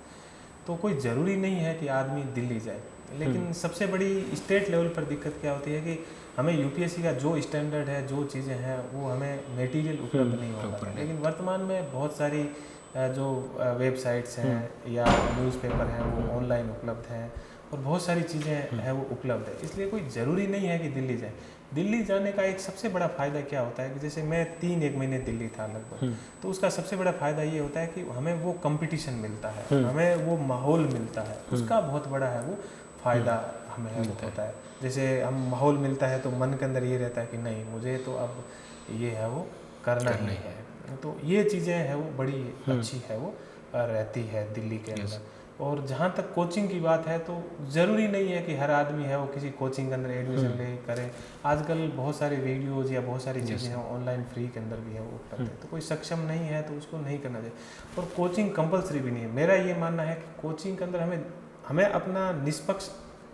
Speaker 2: तो कोई ज़रूरी नहीं है कि आदमी दिल्ली जाए। लेकिन सबसे बड़ी स्टेट लेवल पर दिक्कत क्या होती है कि हमें यूपीएससी का जो स्टैंडर्ड है, जो चीज़ें हैं, वो हमें मटेरियल उपलब्ध नहीं हो पाता। लेकिन वर्तमान में बहुत सारी जो वेबसाइट्स हैं या न्यूज़पेपर हैं वो ऑनलाइन उपलब्ध हैं, और बहुत सारी चीज़ें हैं वो उपलब्ध है। इसलिए कोई ज़रूरी नहीं है कि दिल्ली जाए। दिल्ली जाने का एक सबसे बड़ा फ़ायदा क्या होता है कि जैसे मैं 3-1 महीने दिल्ली था लगभग, तो उसका सबसे बड़ा फ़ायदा ये होता है कि हमें वो कंपटीशन मिलता है, हमें वो माहौल मिलता है, उसका बहुत बड़ा है वो फ़ायदा हमें होता है। जैसे हम माहौल मिलता है तो मन के अंदर ये रहता है कि नहीं, मुझे तो अब ये है वो करना ही है। तो ये चीज़ें हैं वो बड़ी अच्छी है वो रहती है दिल्ली के अंदर। और जहाँ तक कोचिंग की बात है, तो ज़रूरी नहीं है कि हर आदमी है वो किसी कोचिंग के अंदर एडमिशन ले करे। आजकल बहुत सारे वीडियोज़ या बहुत सारी चीज़ें हैं ऑनलाइन फ्री के अंदर भी है वो उपलब्ध है, तो कोई सक्षम नहीं है तो उसको नहीं करना चाहिए। और कोचिंग कंपलसरी भी नहीं है। मेरा ये मानना है कि कोचिंग के अंदर हमें अपना निष्पक्ष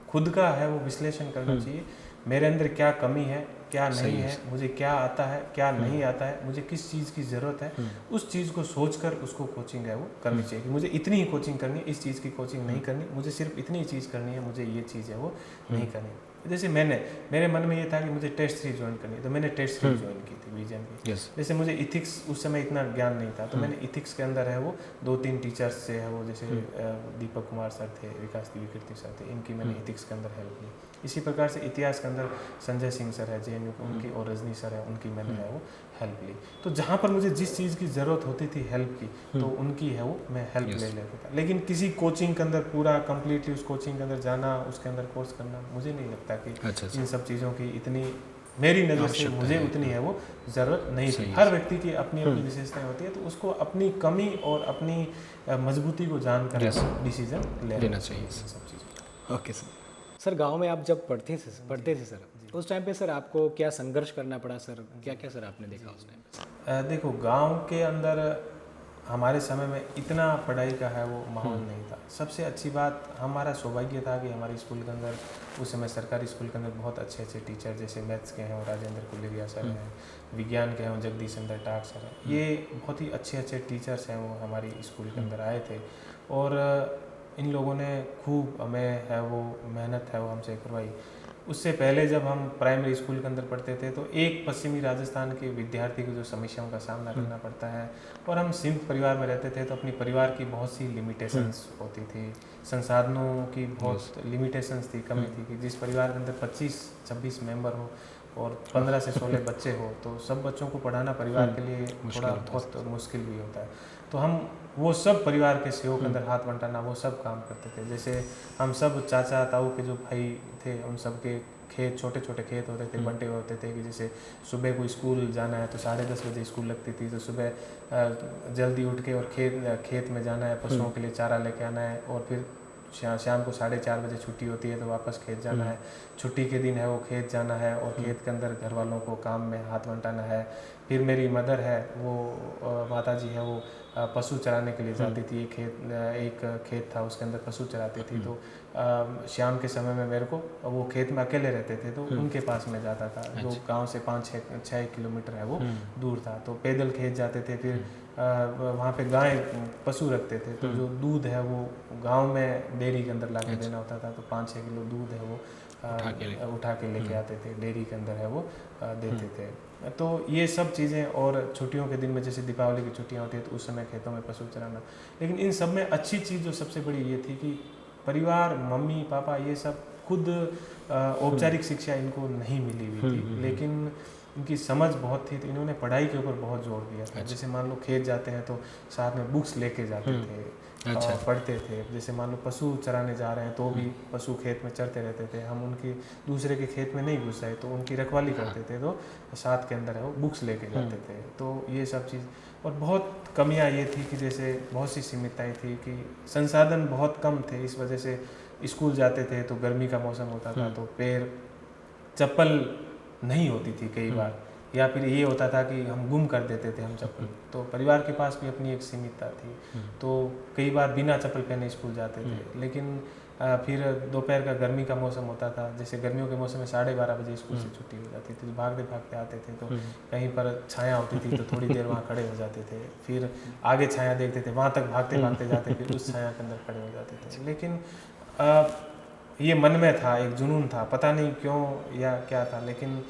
Speaker 2: खुद का है वो विश्लेषण करना चाहिए। मेरे अंदर क्या कमी है, क्या नहीं है, मुझे क्या आता है, क्या नहीं आता है, मुझे किस चीज़ की ज़रूरत है, उस चीज़ को सोचकर उसको कोचिंग है वो करनी चाहिए। कि मुझे इतनी ही कोचिंग करनी है, इस चीज़ की कोचिंग नहीं करनी, मुझे सिर्फ इतनी ही चीज़ करनी है, मुझे ये चीज़ है वो नहीं करनी। जैसे मेरे मन में ये था कि मुझे टेस्ट सीरीज ज्वाइन करनी है, तो मैंने टेस्ट सीरीज ज्वाइन की थी विजन की। जैसे मुझे इथिक्स उस समय इतना ज्ञान नहीं था, तो मैंने इथिक्स के अंदर है वो 2-3 टीचर्स से है वो, जैसे दीपक कुमार सर थे, विकास दिव्यकीर्ति सर थे, इनकी मैंने इथिक्स के अंदर हेल्प ली। इसी प्रकार से इतिहास के अंदर संजय सिंह सर है जेएनयू उनकी, और रजनी सर है उनकी मैंने है वो हेल्प ली। तो जहाँ पर मुझे जिस चीज़ की ज़रूरत होती थी हेल्प की, तो उनकी है वो मैं हेल्प ले लेता था। लेकिन किसी कोचिंग के अंदर पूरा कम्प्लीटली उस कोचिंग के अंदर जाना, उसके अंदर कोर्स करना, मुझे नहीं लगता कि इन सब चीज़ों की इतनी, मेरी नज़र से मुझे उतनी है वो ज़रूरत नहीं थी। हर व्यक्ति की अपनी अपनी विशेषताएं होती है, तो उसको अपनी कमी और अपनी मजबूती को जानकर डिसीजन लेना चाहिए सब चीज़ों।
Speaker 1: Okay sir. सर गांव में आप जब पढ़ते थे सर, उस टाइम पे सर आपको क्या संघर्ष करना पड़ा सर, क्या क्या सर आपने देखा उस टाइम पे?
Speaker 2: देखो गांव के अंदर हमारे समय में इतना पढ़ाई का है वो माहौल नहीं था। सबसे अच्छी बात, हमारा सौभाग्य था कि हमारे स्कूल के अंदर उस समय सरकारी स्कूल के अंदर बहुत अच्छे अच्छे टीचर, जैसे मैथ्स के हैं वो राजेंद्र कुलेरिया सर हैं, विज्ञान के हैं वो जगदीश चंद्र टाक सर हैं। ये बहुत ही अच्छे अच्छे टीचर्स हैं वो हमारी स्कूल के अंदर आए थे, और इन लोगों ने खूब हमें है वो मेहनत है वो हमसे करवाई। उससे पहले जब हम प्राइमरी स्कूल के अंदर पढ़ते थे, तो एक पश्चिमी राजस्थान के विद्यार्थी को जो समस्याओं का सामना करना पड़ता है, और हम सिंध परिवार में रहते थे, तो अपनी परिवार की बहुत सी लिमिटेशंस होती थी, संसाधनों की बहुत लिमिटेशंस थी, कमी थी। कि जिस परिवार के अंदर 25-26 मेंबर हो और 15 से 16 बच्चे हो, तो सब बच्चों को पढ़ाना परिवार के लिए थोड़ा बहुत मुश्किल भी होता है। तो हम वो सब परिवार के सहयोग के अंदर हाथ बंटाना, वो सब काम करते थे। जैसे हम सब चाचा ताऊ के जो भाई थे, उन सब के खेत, छोटे छोटे खेत होते थे, बंटे होते थे। कि जैसे सुबह को स्कूल जाना है तो 10:30 बजे स्कूल लगती थी, तो सुबह जल्दी उठ के और खेत में जाना है, पशुओं के लिए चारा लेके आना है, और फिर शाम को 4:30 बजे छुट्टी होती है तो वापस खेत जाना है। छुट्टी के दिन है वो खेत जाना है, और खेत के अंदर घर वालों को काम में हाथ बंटाना है। फिर मेरी मदर है वो माता जी है वो पशु चराने के लिए जाती थी। एक खेत था उसके अंदर पशु चराती थी, तो शाम के समय में मेरे को, वो खेत में अकेले रहते थे तो उनके पास में जाता था, जो गांव से 5-6 किलोमीटर है वो दूर था। तो पैदल खेत जाते थे, फिर वहाँ पे गाय पशु रखते थे, तो जो दूध है वो गांव में डेयरी के अंदर ला के देना होता था। तो 5-6 किलो दूध है वो उठा के लेके आते थे, डेयरी के अंदर है वो देते थे। तो ये सब चीज़ें, और छुट्टियों के दिन में जैसे दीपावली की छुट्टियाँ होती है तो उस समय खेतों में पशु चराना। लेकिन इन सब में अच्छी चीज़ जो सबसे बड़ी ये थी कि परिवार, मम्मी पापा ये सब खुद औपचारिक शिक्षा इनको नहीं मिली हुई थी, लेकिन इनकी समझ बहुत थी, तो इन्होंने पढ़ाई के ऊपर बहुत जोर दिया था। जैसे मान लो खेत जाते हैं तो साथ में बुक्स लेके जाते थे, पढ़ते थे। जैसे मान लो पशु चराने जा रहे हैं तो भी पशु खेत में चरते रहते थे, हम उनकी दूसरे के खेत में नहीं घुस रहे तो उनकी रखवाली करते थे, तो साथ के अंदर है वो बुक्स लेके जाते थे। तो ये सब चीज़, और बहुत कमियां ये थी कि जैसे बहुत सी सीमितताएं थी कि संसाधन बहुत कम थे। इस वजह से स्कूल जाते थे तो गर्मी का मौसम होता था तो पैर चप्पल नहीं होती थी कई बार, या फिर ये होता था कि हम गुम कर देते थे हम चप्पल। तो परिवार के पास भी अपनी एक सीमितता थी, तो कई बार बिना चप्पल पहने स्कूल जाते थे। लेकिन फिर दोपहर का गर्मी का मौसम होता था, जैसे गर्मियों के मौसम में 12:30 बजे स्कूल से छुट्टी हो जाती थी, तो भागते भागते आते थे। तो कहीं पर छाया होती थी तो थोड़ी देर वहाँ खड़े हो जाते थे, फिर आगे छाया देखते थे, वहाँ तक भागते भागते जाते, फिर उस छाया के अंदर खड़े हो जाते थे। लेकिन ये मन में था, एक जुनून था, पता नहीं क्यों या क्या था, लेकिन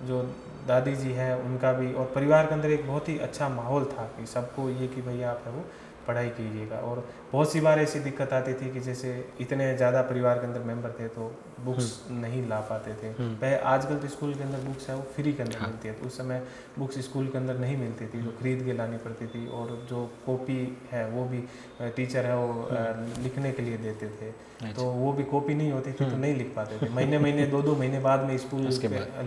Speaker 2: जो दादी जी है उनका भी, और परिवार के अंदर एक बहुत ही अच्छा माहौल था कि सबको ये कि भैया आप है वो पढ़ाई कीजिएगा। और बहुत सी बार ऐसी दिक्कत आती थी कि जैसे इतने ज़्यादा परिवार के अंदर मेंबर थे तो बुक्स नहीं ला पाते थे। पहले आजकल तो स्कूल के अंदर बुक्स है वो फ्री के अंदर मिलती है, तो उस समय बुक्स स्कूल के अंदर नहीं मिलती थी, तो खरीद के लानी पड़ती थी। और जो कॉपी है वो भी टीचर है वो लिखने के लिए देते थे, तो वो भी कॉपी नहीं होती थी तो नहीं लिख पाते थे। महीने महीने 2-2 महीने बाद में स्कूल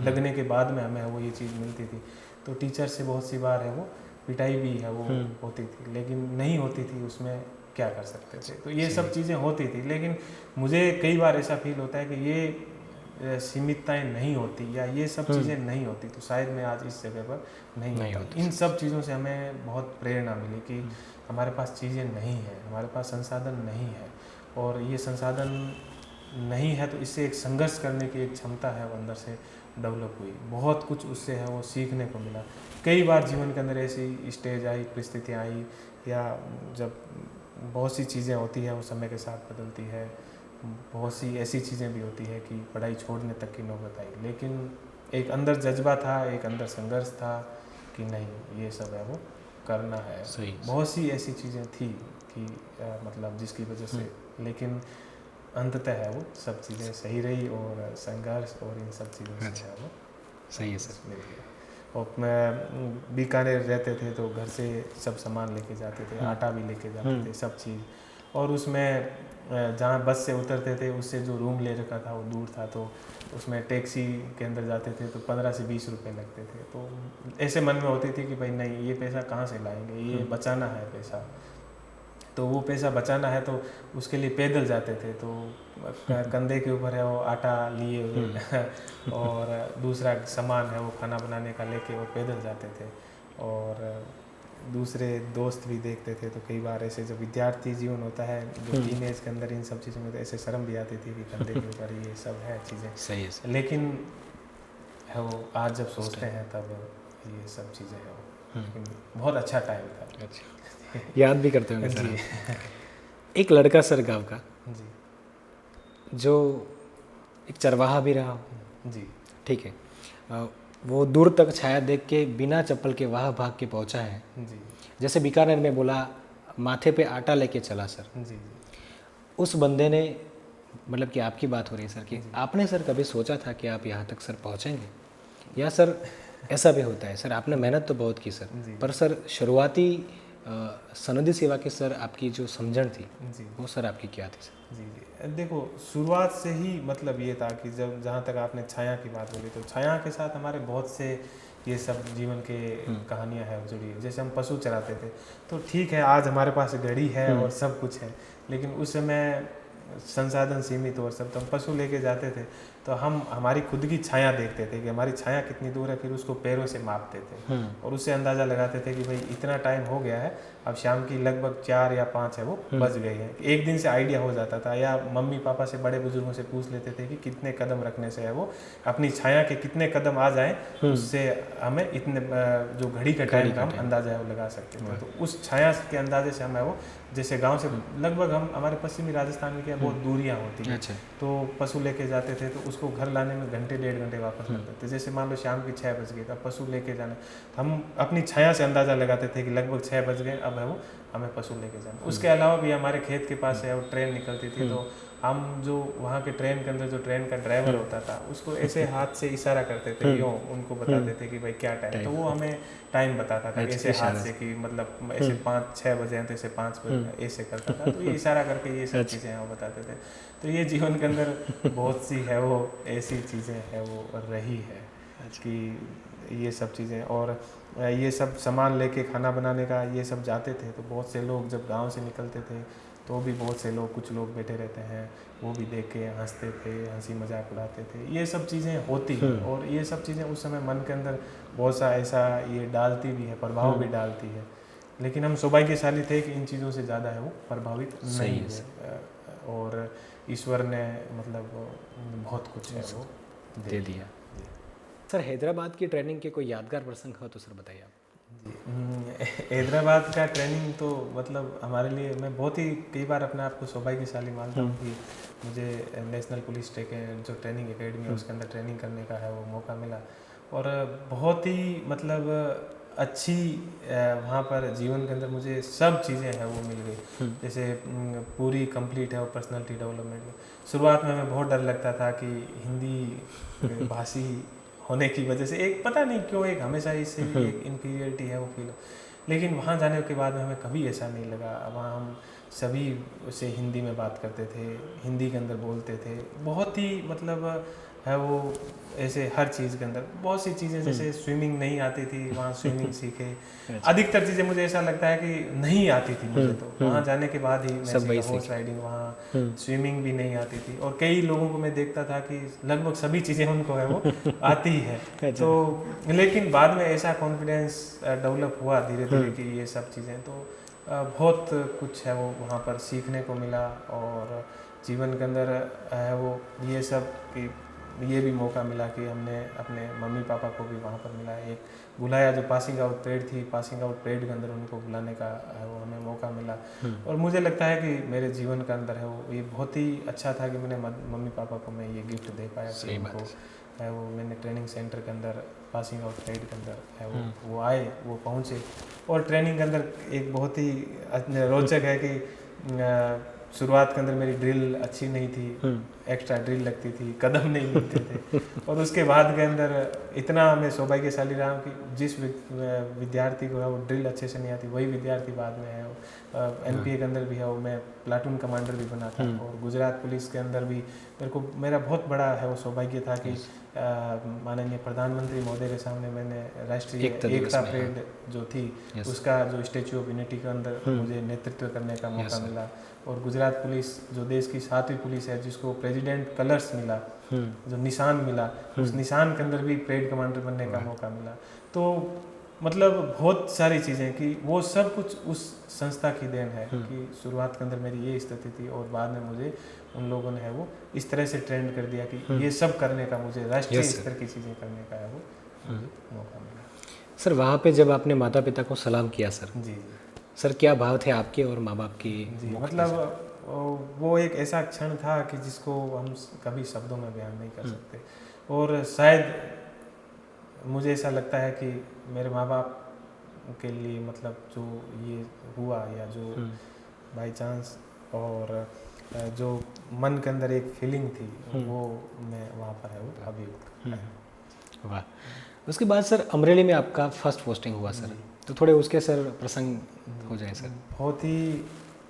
Speaker 2: लगने के बाद में हमें वो ये चीज़ मिलती थी। तो टीचर से बहुत सी बार है वो पिटाई भी है वो होती थी, लेकिन नहीं होती थी, उसमें क्या कर सकते थे। तो ये सब चीज़ें होती थी, लेकिन मुझे कई बार ऐसा फील होता है कि ये सीमितताएं नहीं होती या ये सब चीज़ें नहीं होती तो शायद मैं आज इस जगह पर नहीं होता। इन सब चीज़ों से हमें बहुत प्रेरणा मिली कि हमारे पास चीज़ें नहीं हैं, हमारे पास संसाधन नहीं है, और ये संसाधन नहीं है तो इससे एक संघर्ष करने की एक क्षमता है वो अंदर से डेवलप हुई। बहुत कुछ उससे है वो सीखने को मिला। कई बार जीवन के अंदर ऐसी स्टेज आई, परिस्थितियाँ आई, या जब बहुत सी चीज़ें होती है वो समय के साथ बदलती है, बहुत सी ऐसी चीज़ें भी होती है कि पढ़ाई छोड़ने तक की नौबत आई, लेकिन एक अंदर जज्बा था, एक अंदर संघर्ष था कि नहीं ये सब है वो करना है। बहुत सी ऐसी चीज़ें थी कि मतलब जिसकी वजह से, लेकिन अंततः है वो सब चीज़ें सही रही, और संघर्ष और इन सब चीज़ों से है वो
Speaker 1: सही है सर।
Speaker 2: मिल गया। और मैं बीकानेर रहते थे तो घर से सब सामान लेके जाते थे, आटा भी लेके जाते थे, सब चीज़। और उसमें जहाँ बस से उतरते थे उससे जो रूम ले रखा था वो दूर था, तो उसमें टैक्सी के अंदर जाते थे तो 15 से 20 रुपए लगते थे। तो ऐसे मन में होती थी कि भाई नहीं ये पैसा कहाँ से लाएंगे, ये बचाना है पैसा, तो वो पैसा बचाना है तो उसके लिए पैदल जाते थे। तो कंधे के ऊपर है वो आटा लिए हुए और दूसरा सामान है वो खाना बनाने का लेके वो पैदल जाते थे। और दूसरे दोस्त भी देखते थे, तो कई बार ऐसे जब विद्यार्थी जीवन होता है जो टीनेज के अंदर इन सब चीज़ों में, तो ऐसे शर्म भी आती थी कि कंधे के ऊपर ये सब है चीज़ें।
Speaker 1: सही है।
Speaker 2: लेकिन है वो आज जब सोचते हैं तब ये सब चीज़ें है वो बहुत अच्छा टाइम था।
Speaker 1: अच्छा, याद भी करते होंगे सर। एक लड़का सर गाँव का
Speaker 2: जी,
Speaker 1: जो एक चरवाहा भी रहा
Speaker 2: जी,
Speaker 1: ठीक है, वो दूर तक छाया देख के बिना चप्पल के वहाँ भाग के पहुँचा है।
Speaker 2: जी,
Speaker 1: जैसे बीकानेर में बोला माथे पे आटा लेके चला सर,
Speaker 2: जी,
Speaker 1: उस बंदे ने, मतलब कि आपकी बात हो रही है सर कि आपने सर कभी सोचा था कि आप यहाँ तक सर पहुँचेंगे, या सर ऐसा भी होता है सर आपने मेहनत तो बहुत की सर, पर सर शुरुआती सनदी सेवा की सर आपकी जो समझण थी
Speaker 2: जी,
Speaker 1: वो सर आपकी क्या थी सर?
Speaker 2: जी, जी, देखो शुरुआत से ही मतलब ये था कि जब जहाँ तक आपने छाया की बात बोली, तो छाया के साथ हमारे बहुत से ये सब जीवन के कहानियाँ हैं जुड़ी है। जैसे हम पशु चराते थे तो ठीक है आज हमारे पास घड़ी है और सब कुछ है, लेकिन उस समय संसाधन सीमित और सब, तो हम पशु लेके जाते थे तो हम हमारी खुद की छाया देखते थे कि हमारी छाया कितनी दूर है, फिर उसको पैरों से मापते थे और उससे अंदाज़ा लगाते थे कि भाई इतना टाइम हो गया है, अब शाम की लगभग 4 या 5 है वो बज गई है। एक दिन से आइडिया हो जाता था, या मम्मी पापा से, बड़े बुजुर्गों से पूछ लेते थे कि कितने कदम रखने से है वो अपनी छाया के कितने कदम आ जाएं, उससे हमें इतने जो घड़ी का टाइम का हम अंदाज़ा है वो लगा सकते थे। तो उस छाया के अंदाजे से हमें वो, जैसे गांव से लगभग हम हमारे पश्चिमी राजस्थान में क्या बहुत दूरियां होती हैं, तो पशु लेके जाते थे तो उसको घर लाने में घंटे 1.5 घंटे वापस लगते थे। जैसे मान लो शाम की 6 बज गई, तब पशु लेके जाना, तो हम अपनी छाया से अंदाज़ा लगाते थे कि लगभग 6 बज गए, अब है वो हमें पशु लेके जाना। उसके अलावा भी हमारे खेत के पास है वो ट्रेन निकलती थी, तो हम जो वहाँ के ट्रेन के अंदर जो ट्रेन का ड्राइवर होता था उसको ऐसे हाथ से इशारा करते थे, यूँ उनको बताते थे कि भाई क्या टाइम, तो वो हमें टाइम बताता था ऐसे हाथ से कि मतलब ऐसे 5-6 बजे हैं तो ऐसे 5 बजे ऐसे करता था, तो ये इशारा करके ये सब चीज़ें वो बताते थे। तो ये जीवन के अंदर बहुत सी है वो ऐसी चीज़ें है वो रही है कि ये सब चीज़ें, और ये सब सामान लेके खाना बनाने का ये सब जाते थे, तो बहुत से लोग जब गांव से निकलते थे तो भी बहुत से लोग, कुछ लोग बैठे रहते हैं, वो भी देख के हंसते थे, हंसी मजाक उड़ाते थे। ये सब चीज़ें होती हैं और ये सब चीज़ें उस समय मन के अंदर बहुत सा ऐसा ये डालती भी है, प्रभाव भी डालती है, लेकिन हम सौभाग्यशाली थे कि इन चीज़ों से ज़्यादा है वो प्रभावित नहीं हुए, और ईश्वर ने मतलब बहुत कुछ है वो दे दिया।
Speaker 1: सर हैदराबाद की ट्रेनिंग के कोई यादगार प्रसंग हो तो सर बताइए आप।
Speaker 2: हैदराबाद का ट्रेनिंग तो मतलब हमारे लिए, मैं बहुत ही कई बार अपने आप को सौभाग्यशाली मानता हूँ कि मुझे नेशनल पुलिस जो ट्रेनिंग एकेडमी है उसके अंदर ट्रेनिंग करने का है वो मौका मिला, और बहुत ही मतलब अच्छी वहाँ पर जीवन के अंदर मुझे सब चीज़ें हैं वो मिल गई, जैसे पूरी कंप्लीट है वो पर्सनालिटी डेवलपमेंट। शुरुआत में हमें बहुत डर लगता था कि हिंदी भाषी होने की वजह से एक पता नहीं क्यों एक हमेशा इससे एक इन्फीरियरिटी है वो फील, लेकिन वहाँ जाने के बाद में हमें कभी ऐसा नहीं लगा। वहाँ हम सभी से हिंदी में बात करते थे, हिंदी के अंदर बोलते थे, बहुत ही मतलब है वो ऐसे हर चीज़ के अंदर बहुत सी चीज़ें, जैसे स्विमिंग नहीं आती थी वहाँ स्विमिंग सीखे। अधिकतर चीज़ें मुझे ऐसा लगता है कि नहीं आती थी मुझे, तो वहाँ जाने के बाद ही मैं सीखा। हॉर्स राइडिंग, वहाँ स्विमिंग भी नहीं आती थी, और कई लोगों को मैं देखता था कि लगभग सभी चीज़ें उनको है वो आती है। तो लेकिन बाद में ऐसा कॉन्फिडेंस डेवलप हुआ धीरे धीरे कि ये सब चीज़ें, तो बहुत कुछ है वो वहाँ पर सीखने को मिला, और जीवन के अंदर है वो ये सब कि ये भी मौका मिला कि हमने अपने मम्मी पापा को भी वहाँ पर मिला, एक बुलाया जो पासिंग आउट परेड थी, पासिंग आउट परेड के अंदर उनको बुलाने का है वो हमें मौका मिला। और मुझे लगता है कि मेरे जीवन के अंदर है वो ये बहुत ही अच्छा था कि मैंने मम्मी पापा को मैं ये गिफ्ट दे पाया कि उनको है वो मैंने ट्रेनिंग सेंटर के अंदर पासिंग आउट परेड के अंदर है वो आए, वो पहुँचे। और ट्रेनिंग के अंदर एक बहुत ही रोचक है कि शुरुआत के अंदर मेरी ड्रिल अच्छी नहीं थी, एक्स्ट्रा ड्रिल लगती थी, कदम नहीं मिलते थे, और उसके बाद के अंदर इतना मैं सौभाग्यशाली रहा हूँ कि जिस विद्यार्थी को है वो ड्रिल अच्छे से नहीं आती, वही विद्यार्थी बाद में है एनपीए के अंदर भी है वो मैं प्लाटून कमांडर भी बना था, और गुजरात पुलिस के अंदर भी मेरा बहुत बड़ा है वो सौभाग्य था कि माननीय प्रधानमंत्री महोदय के सामने मैंने राष्ट्रीय एकता परेड जो थी उसका जो स्टैच्यू ऑफ यूनिटी के अंदर मुझे नेतृत्व करने का मौका मिला। और गुजरात पुलिस जो देश की 7वीं पुलिस है जिसको प्रेसिडेंट कलर्स मिला, जो निशान मिला, उस निशान के अंदर भी परेड कमांडर बनने का मौका मिला। तो मतलब बहुत सारी चीज़ें कि वो सब कुछ उस संस्था की देन है कि शुरुआत के अंदर मेरी ये स्थिति थी, और बाद में मुझे उन लोगों ने है वो इस तरह से ट्रेंड कर दिया कि ये सब करने का मुझे राष्ट्रीय स्तर की चीज़ें करने का है वो मौका मिला।
Speaker 1: सर वहाँ पे जब आपने माता पिता को सलाम किया सर,
Speaker 2: जी
Speaker 1: सर क्या भाव थे आपके और माँ बाप की?
Speaker 2: जी मतलब वो एक ऐसा क्षण था कि जिसको हम कभी शब्दों में बयान नहीं कर सकते, और शायद मुझे ऐसा लगता है कि मेरे माँ बाप के लिए मतलब जो ये हुआ या जो बाई चांस और जो मन के अंदर एक फीलिंग थी वो मैं वहाँ पर है वो अभियुक्त।
Speaker 1: वाह। उसके बाद सर अमरेली में आपका फर्स्ट पोस्टिंग हुआ सर, तो थोड़े उसके सर प्रसंग हो जाए सर।
Speaker 2: बहुत ही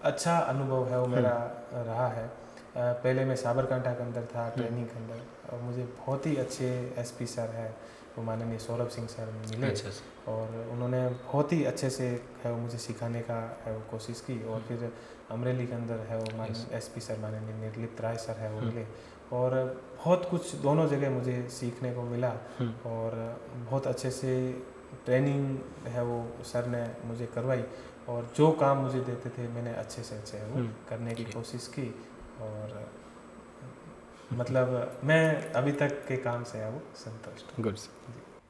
Speaker 2: अच्छा अनुभव है वो मेरा रहा है। पहले मैं साबरकांठा के अंदर था ट्रेनिंग के अंदर, और मुझे बहुत ही अच्छे एसपी सर है वो माननीय सौरभ सिंह सर मिले।
Speaker 1: अच्छा।
Speaker 2: और उन्होंने बहुत ही अच्छे से है वो मुझे सिखाने का है वो कोशिश की। और फिर अमरेली के अंदर है वो एसपी सर माननीय निर्लिप्त राय सर है वो मिले, और बहुत कुछ दोनों जगह मुझे सीखने को मिला और बहुत अच्छे से ट्रेनिंग है वो सर ने मुझे करवाई और जो काम मुझे देते थे मैंने अच्छे से अच्छे वो करने की कोशिश की और मतलब मैं अभी तक के काम से है वो संतुष्ट हूँ।
Speaker 1: गुड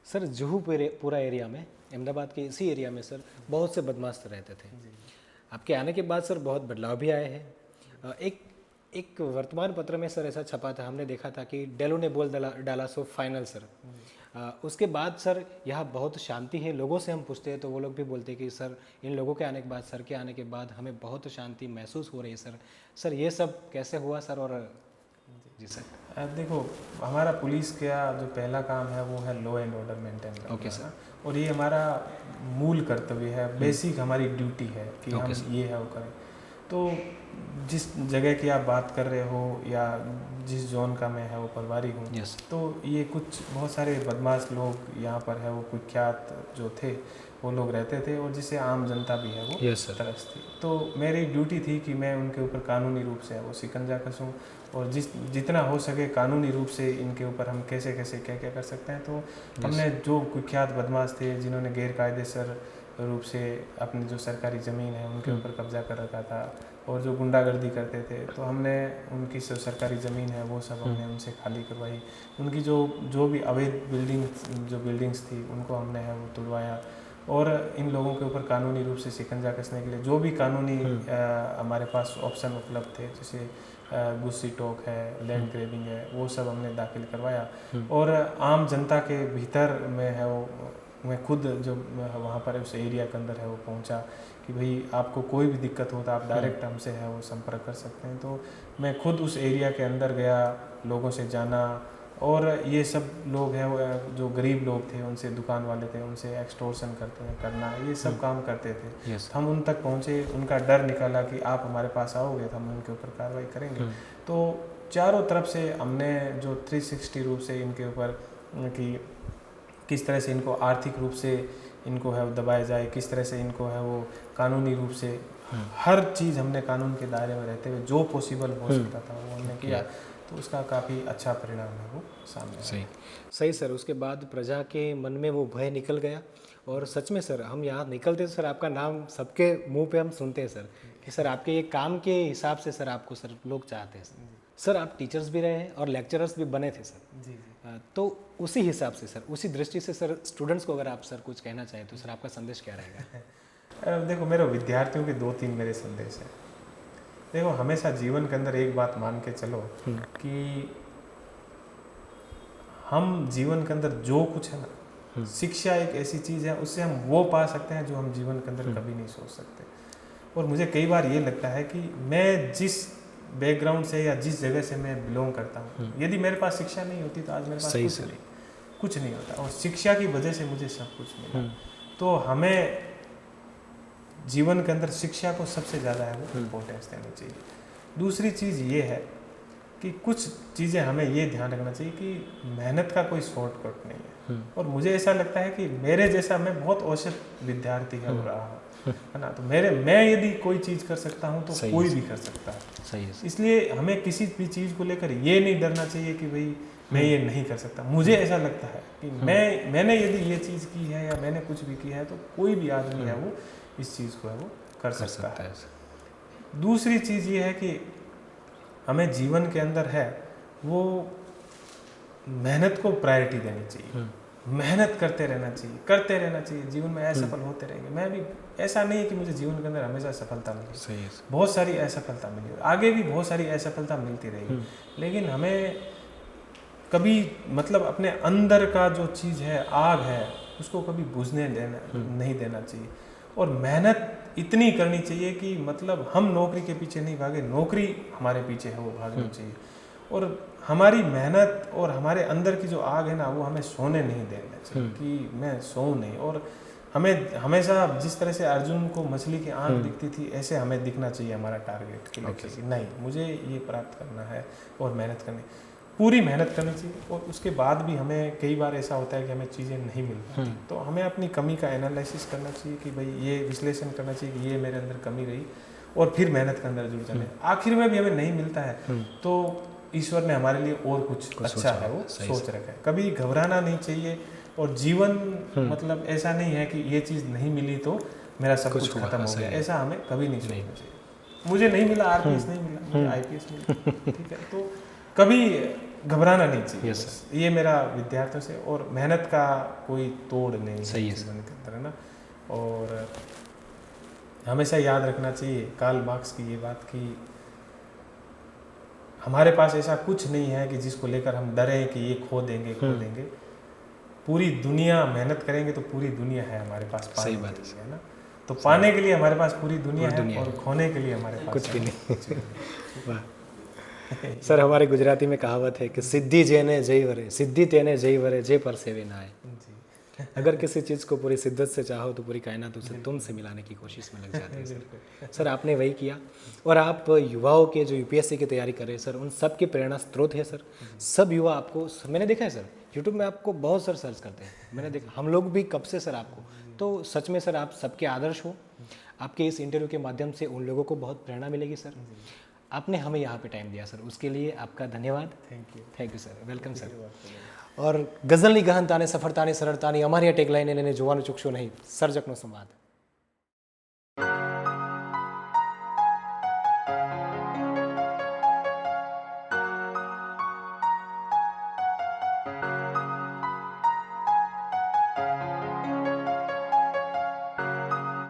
Speaker 1: सर, जुहू पूरा एरिया में, अहमदाबाद के इसी एरिया में सर बहुत से बदमाश रहते थे। आपके आने के बाद सर बहुत बदलाव भी आए हैं। एक वर्तमान पत्र में सर ऐसा छपा था, हमने देखा था कि डेलो ने बोल डाला सो फाइनल सर। उसके बाद सर यहाँ बहुत शांति है। लोगों से हम पूछते हैं तो वो लोग भी बोलते हैं कि सर इन लोगों के आने के बाद, सर के आने के बाद हमें बहुत शांति महसूस हो रही है सर। सर ये सब कैसे हुआ सर? और जी सर,
Speaker 2: देखो हमारा पुलिस का जो पहला काम है वो है लॉ एंड ऑर्डर मेंटेन करना।
Speaker 1: Okay sir.
Speaker 2: और ये हमारा मूल कर्तव्य है, बेसिक हमारी ड्यूटी है कि हम ये है वो करें। तो जिस जगह की आप बात कर रहे हो या जिस जोन का मैं है वो प्रभारी हूँ, तो ये कुछ बहुत सारे बदमाश लोग यहाँ पर है वो कुख्यात जो थे वो लोग रहते थे और जिससे आम जनता भी है वो तरस थी। तो मेरी ड्यूटी थी कि मैं उनके ऊपर कानूनी रूप से वो शिकंजा कसूँ और जितना हो सके कानूनी रूप से इनके ऊपर हम कैसे कैसे क्या क्या कर सकते हैं। तो हमने जो कुख्यात बदमाश थे जिन्होंने गैरकायदेसर रूप से अपनी जो सरकारी ज़मीन है उनके ऊपर कब्जा कर रखा था और जो गुंडागर्दी करते थे, तो हमने उनकी जो सरकारी ज़मीन है वो सब हमने उनसे खाली करवाई। उनकी जो भी अवैध बिल्डिंग्स थी उनको हमने है वो तुड़वाया और इन लोगों के ऊपर कानूनी रूप से शिकंजा कसने के लिए जो भी कानूनी हमारे पास ऑप्शन उपलब्ध थे, जैसे गुस्सी टॉक है, लैंड ग्रेबिंग है, वो सब हमने दाखिल करवाया। और आम जनता के भीतर में है वो मैं खुद जो वहाँ पर उस एरिया के अंदर है वो पहुँचा कि भाई आपको कोई भी दिक्कत हो तो आप डायरेक्ट हमसे है वो संपर्क कर सकते हैं। तो मैं खुद उस एरिया के अंदर गया, लोगों से जाना और ये सब लोग हैं वो जो गरीब लोग थे, उनसे दुकान वाले थे, उनसे एक्सटॉर्शन करना ये सब काम करते थे। हम उन तक पहुँचे, उनका डर निकाला कि आप हमारे पास आओगे तो हम उनके ऊपर कार्रवाई करेंगे। तो चारों तरफ से हमने जो 360 रूप से इनके ऊपर कि किस तरह से इनको आर्थिक रूप से इनको है वो दबाया जाए, किस तरह से इनको है वो कानूनी रूप से हर चीज़ हमने कानून के दायरे में रहते हुए जो पॉसिबल हो सकता था वो हमने किया। तो उसका काफ़ी अच्छा परिणाम है वो सामने
Speaker 1: सही सर। उसके बाद प्रजा के मन में वो भय निकल गया और सच में सर हम यहाँ निकलते सर आपका नाम सबके मुंह पे हम सुनते हैं सर कि सर आपके ये काम के हिसाब से सर आपको सर लोग चाहते हैं सर। आप टीचर्स भी रहे हैं और लेक्चरर्स भी बने थे सर। जी। तो उसी हिसाब से सर, उसी दृष्टि से सर स्टूडेंट्स को अगर आप सर कुछ कहना चाहें तो सर आपका संदेश क्या रहेगा?
Speaker 2: देखो मेरे विद्यार्थियों के 2-3 मेरे संदेश हैं। देखो हमेशा जीवन के अंदर एक बात मान के चलो कि हम जीवन के अंदर जो कुछ है ना, शिक्षा एक ऐसी चीज़ है उससे हम वो पा सकते हैं जो हम जीवन के अंदर कभी नहीं सोच सकते। और मुझे कई बार ये लगता है कि मैं जिस बैकग्राउंड से या जिस जगह से मैं बिलोंग करता हूँ, यदि मेरे पास शिक्षा नहीं होती तो आज मेरे पास कुछ नहीं होता और शिक्षा की वजह से मुझे सब कुछ मिला। तो हमें जीवन के अंदर शिक्षा को सबसे ज़्यादा है वो इम्पोर्टेंस देनी चाहिए। दूसरी चीज़ ये है कि कुछ चीज़ें हमें ये ध्यान रखना चाहिए कि मेहनत का कोई शॉर्टकट नहीं है। और मुझे ऐसा लगता है कि मेरे जैसा मैं बहुत औसत विद्यार्थी है रहा हूँ, है ना। तो मैं यदि कोई चीज़ कर सकता हूँ तो कोई भी कर सकता है।
Speaker 1: सही है।
Speaker 2: इसलिए हमें किसी भी चीज़ को लेकर ये नहीं डरना चाहिए कि भाई मैं ये नहीं कर सकता। मुझे ऐसा लगता है कि मैंने यदि ये चीज़ की है या मैंने कुछ भी किया है तो कोई भी आदमी है वो इस चीज़ को है वो कर सकता है। दूसरी चीज़ ये है कि हमें जीवन के अंदर है वो मेहनत को प्रायोरिटी देनी चाहिए। मेहनत करते रहना चाहिए, जीवन में असफल होते रहेंगे। मैं भी ऐसा नहीं है कि मुझे जीवन के अंदर हमेशा सफलता मिली, सही है, बहुत सारी असफलता मिली, आगे भी बहुत सारी असफलता मिलती रहेगी। लेकिन हमें कभी मतलब अपने अंदर का जो चीज़ है, आग है, उसको कभी बुझने नहीं देना चाहिए। और मेहनत इतनी करनी चाहिए कि मतलब हम नौकरी के पीछे नहीं भागे, नौकरी हमारे पीछे है वो भागनी चाहिए। और हमारी मेहनत और हमारे अंदर की जो आग है ना वो हमें सोने नहीं देना चाहिए कि मैं सोऊं नहीं। और हमें हमेशा जिस तरह से अर्जुन को मछली की आंख दिखती थी ऐसे हमें दिखना चाहिए हमारा टारगेट के लिए नहीं, मुझे ये प्राप्त करना है और मेहनत करनी, पूरी मेहनत करनी चाहिए। और उसके बाद भी हमें कई बार ऐसा होता है कि हमें चीज़ें नहीं मिल पाती, तो हमें अपनी कमी का एनालिसिस करना चाहिए कि भाई ये विश्लेषण करना चाहिए कि ये मेरे अंदर कमी रही और फिर मेहनत के अंदर जुड़ जाने। आखिर में भी हमें नहीं मिलता है तो ईश्वर ने हमारे लिए और कुछ अच्छा है वो सोच रखा है। कभी घबराना नहीं चाहिए। और जीवन मतलब ऐसा नहीं है कि ये चीज़ नहीं मिली तो मेरा सब कुछ खत्म हो गया, ऐसा हमें कभी नहीं सोचना चाहिए। मुझे नहीं मिला आरपीएस, नहीं मिला मुझे आईपीएस मिला, ठीक है, तो कभी घबराना नहीं चाहिए। ये मेरा विद्यार्थियों से, और मेहनत का कोई तोड़ नहीं है जीवन के अंदर, है ना। और हमेशा याद रखना चाहिए कार्ल मार्क्स की ये बात कि हमारे पास ऐसा कुछ नहीं है कि जिसको लेकर हम डरें कि ये खो देंगे खो देंगे। पूरी दुनिया मेहनत करेंगे तो पूरी दुनिया है हमारे पास पाने के लिए, है ना। तो पाने के लिए हमारे पास पूरी दुनिया है और खोने के लिए हमारे पास
Speaker 1: कुछ भी नहीं। सर, हमारे गुजराती में कहावत है कि सिद्धि जेने जय वरे, सिद्धि तेने जय वरे, जय पर सेवे ना आए। अगर किसी चीज़ को पूरी शिद्दत से चाहो तो पूरी कायनात उसे तुमसे मिलाने की कोशिश में लग जाती है सर। सर, आपने वही किया, और आप युवाओं के जो यूपीएससी की तैयारी कर रहे हैं सर, उन सब की प्रेरणा स्रोत है सर। सब युवा आपको, मैंने देखा है सर, यूट्यूब में आपको बहुत सर सर्च करते हैं, मैंने देखा, हम लोग भी कब से सर आपको, तो सच में सर आप सबके आदर्श हो। आपके इस इंटरव्यू के माध्यम से उन लोगों को बहुत प्रेरणा मिलेगी सर। आपने हमें यहाँ पे टाइम दिया सर, उसके लिए आपका धन्यवाद। Thank you sir, welcome sir. और ગઝલની ગહનતાને, સફળતાની, સરળતાની અમારી આ ટેગલાઈને લઈને જોવાનું ચૂકશો નહીં, સર્જકનો સંવાદ।